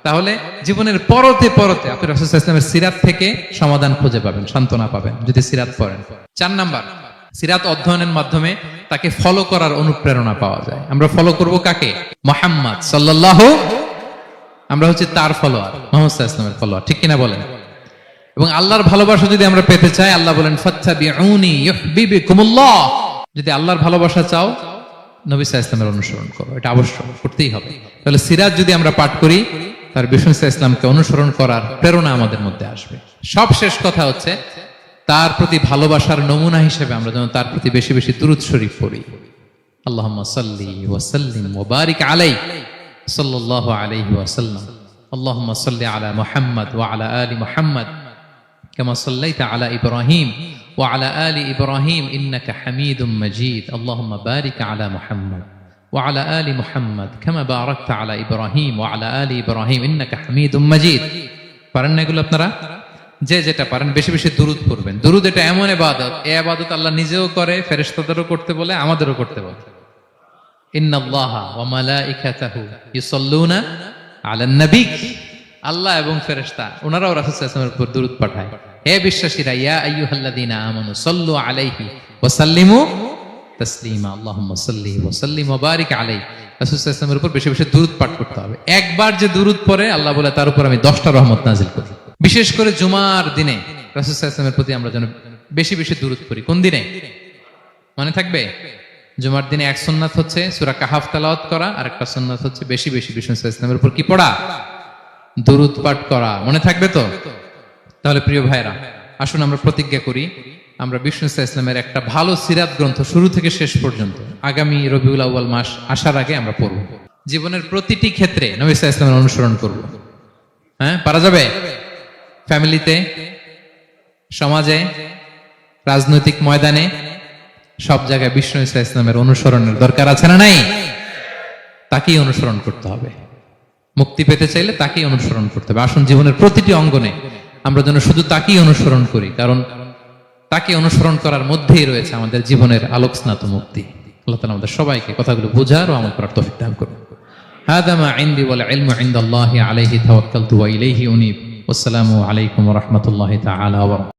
Speaker 1: তাহলে জীবনের পরতে পরতে আপনি রাসূল সাল্লাল্লাহু আলাইহি ওয়াসাল্লামের সিরাত থেকে সমাধান খুঁজে পাবেন, সান্ত্বনা পাবেন যদি সিরাত পড়েন। 4 নাম্বার, সিরাত অধ্যয়নের মাধ্যমে তাকে ফলো করার অনুপ্রেরণা পাওয়া যায়। আমরা ফলো করব কাকে? মুহাম্মদ সাল্লাল্লাহু, আমরা হচ্ছে তার ফলোয়ার, মুহাম্মদ সাল্লাল্লাহু আলাইহি ওয়াসাল্লামের ফলোয়ার, ঠিক কিনা বলেন? এবং আল্লাহর ভালোবাসা যদি আমরা পেতে চাই, আল্লাহ বলেন ফাত্তাবিউনি ইউহিব্বুকুমুল্লাহ, যদি আল্লাহর ভালোবাসা চাও নবী সাল্লাল্লাহু আলাইহি ওয়াসাল্লামের অনুসরণ করো, এটা আবশ্যক, করতেই হবে। তাহলে সিরাত যদি আমরা পাঠ করি, তার বিষ্ণু সাল্লাল্লাহু আলাইহি ওয়াসাল্লামকে অনুসরণ করার প্রেরণা আমাদের মধ্যে আসবে। সবশেষ কথা হচ্ছে, তার প্রতি ভালোবাসার নমুনা হিসেবে আমরা যেন তার প্রতি বেশি বেশি দুরূদ শরীফ পড়ি। আল্লাহুম্মা সাল্লি ওয়া সাল্লিম ওয়া বারিক আলাইহি সাল্লাল্লাহু আলাইহি ওয়া সাল্লাম। আল্লাহুম্মা সাল্লি আলা মুহাম্মদ ওয়া আলা আলি মুহাম্মদ কামা সাল্লাইতা আলা ইব্রাহিম ওয়া আলা আলি ইব্রাহিম ইন্নাকা হামিদুম মাজিদ। আল্লাহুম্মা বারিক আলা মুহাম্মদ ওয়া আলা আলি মুহাম্মদ কামা বারাকতা আলা ইব্রাহিম ওয়া আলা আলি ইব্রাহিম ইন্নাকা হামিদুম মাজিদ। পারেন না এগুলো আপনারা? যে যেটা পারেন বেশি বেশি দুরূদ পড়বেন। দুরূদ এটা এমন ইবাদত, এই ইবাদত আল্লাহ নিজেও করে, ফেরেশতাদেরও করতে বলে, আমাদেরও করতে বলে। ইন্নাল্লাহা ওয়া মালাইকাতাহু ইউসাল্লুনা আলান নবী, আল্লাহ এবং ফেরেশতা ওনারাও রাসূল সাল্লাল্লাহু আলাইহি ওয়াসাল্লামের উপর দুরূদ পাঠায়। হে বিশ্বাসীরা, ইয়া আইয়ুহাল্লাযীনা আমানু সাল্লু আলাইহি ওয়া সাল্লিমু তাসলিমা। আল্লাহুম্মা সাল্লি ওয়া সাল্লিম ওয়া বারিক আলাইহি। রাসূল সাল্লাল্লাহু আলাইহি ওয়াসাল্লামের উপর বেশি বেশি দুরূদ পাঠ করতে হবে। একবার যে দুরূদ পড়ে, আল্লাহ বলে তার উপর আমি 10টা রহমত নাযিল করি। বিশেষ করে জুমার দিনে রাসূল সাল্লাল্লাহু আলাইহি ওয়াসাল্লামের প্রতি আমরা যেন বেশি বেশি দুরূদ পড়ি। কোন দিনে মনে থাকবে? জুমার দিনে এক সুন্নাত হচ্ছে সূরা কাহাফ তেলাওয়াত করা, আর একটা সুন্নাত হচ্ছে বেশি বেশি বিষ্ণু সাল্লাল্লাহু আলাইহি ওয়াসাল্লামের উপর কি পড়া? দুরূদ পাঠ করা। মনে থাকবে তো? তাহলে প্রিয় ভাইরা, আসুন আমরা প্রতিজ্ঞা করি, আমরা বিষ্ণু সাল্লাল্লাহু আলাইহি ওয়াসাল্লামের একটা ভালো সিরাত গ্রন্থ শুরু থেকে শেষ পর্যন্ত আগামী রবিউল আউয়াল মাস আসার আগে আমরা পড়ব। জীবনের প্রতিটি ক্ষেত্রে নবী সাল্লাল্লাহু আলাইহি ওয়াসাল্লামের অনুসরণ করব। হ্যাঁ, পারা যাবে? ফ্যামিলিতে, সমাজে, রাজনৈতিক ময়দানে, সব জায়গায় বিষ্ণু সাল্লাল্লাহু আলাইহি ওয়াসাল্লামের অনুসরণের দরকার আছে না নাই? তাকেই অনুসরণ করতে হবে। মুক্তি পেতে চাইলে তাকেই অনুসরণ করতে হবে। আসুন জীবনের প্রতিটি অঙ্গনে আমরা যেন শুধু তাকেই অনুসরণ করি, কারণ তাকে অনুসরণ করার মধ্যেই রয়েছে আমাদের জীবনের আলোকস্নাত মুক্তি। আল্লাহ তাআলা আমাদের সবাইকে কথাগুলো বোঝার ও আমল করার তৌফিক দান করুন। হাদা মা ইনদি ওয়াল ইলমু ইনদাল্লাহি আলাইহি তাওয়াক্কালতু ওয়া ইলাইহি উনীব। ওয়াসসালামু আলাইকুম ওয়া রাহমাতুল্লাহি তাআলা ওয়া বারাকাতুহু।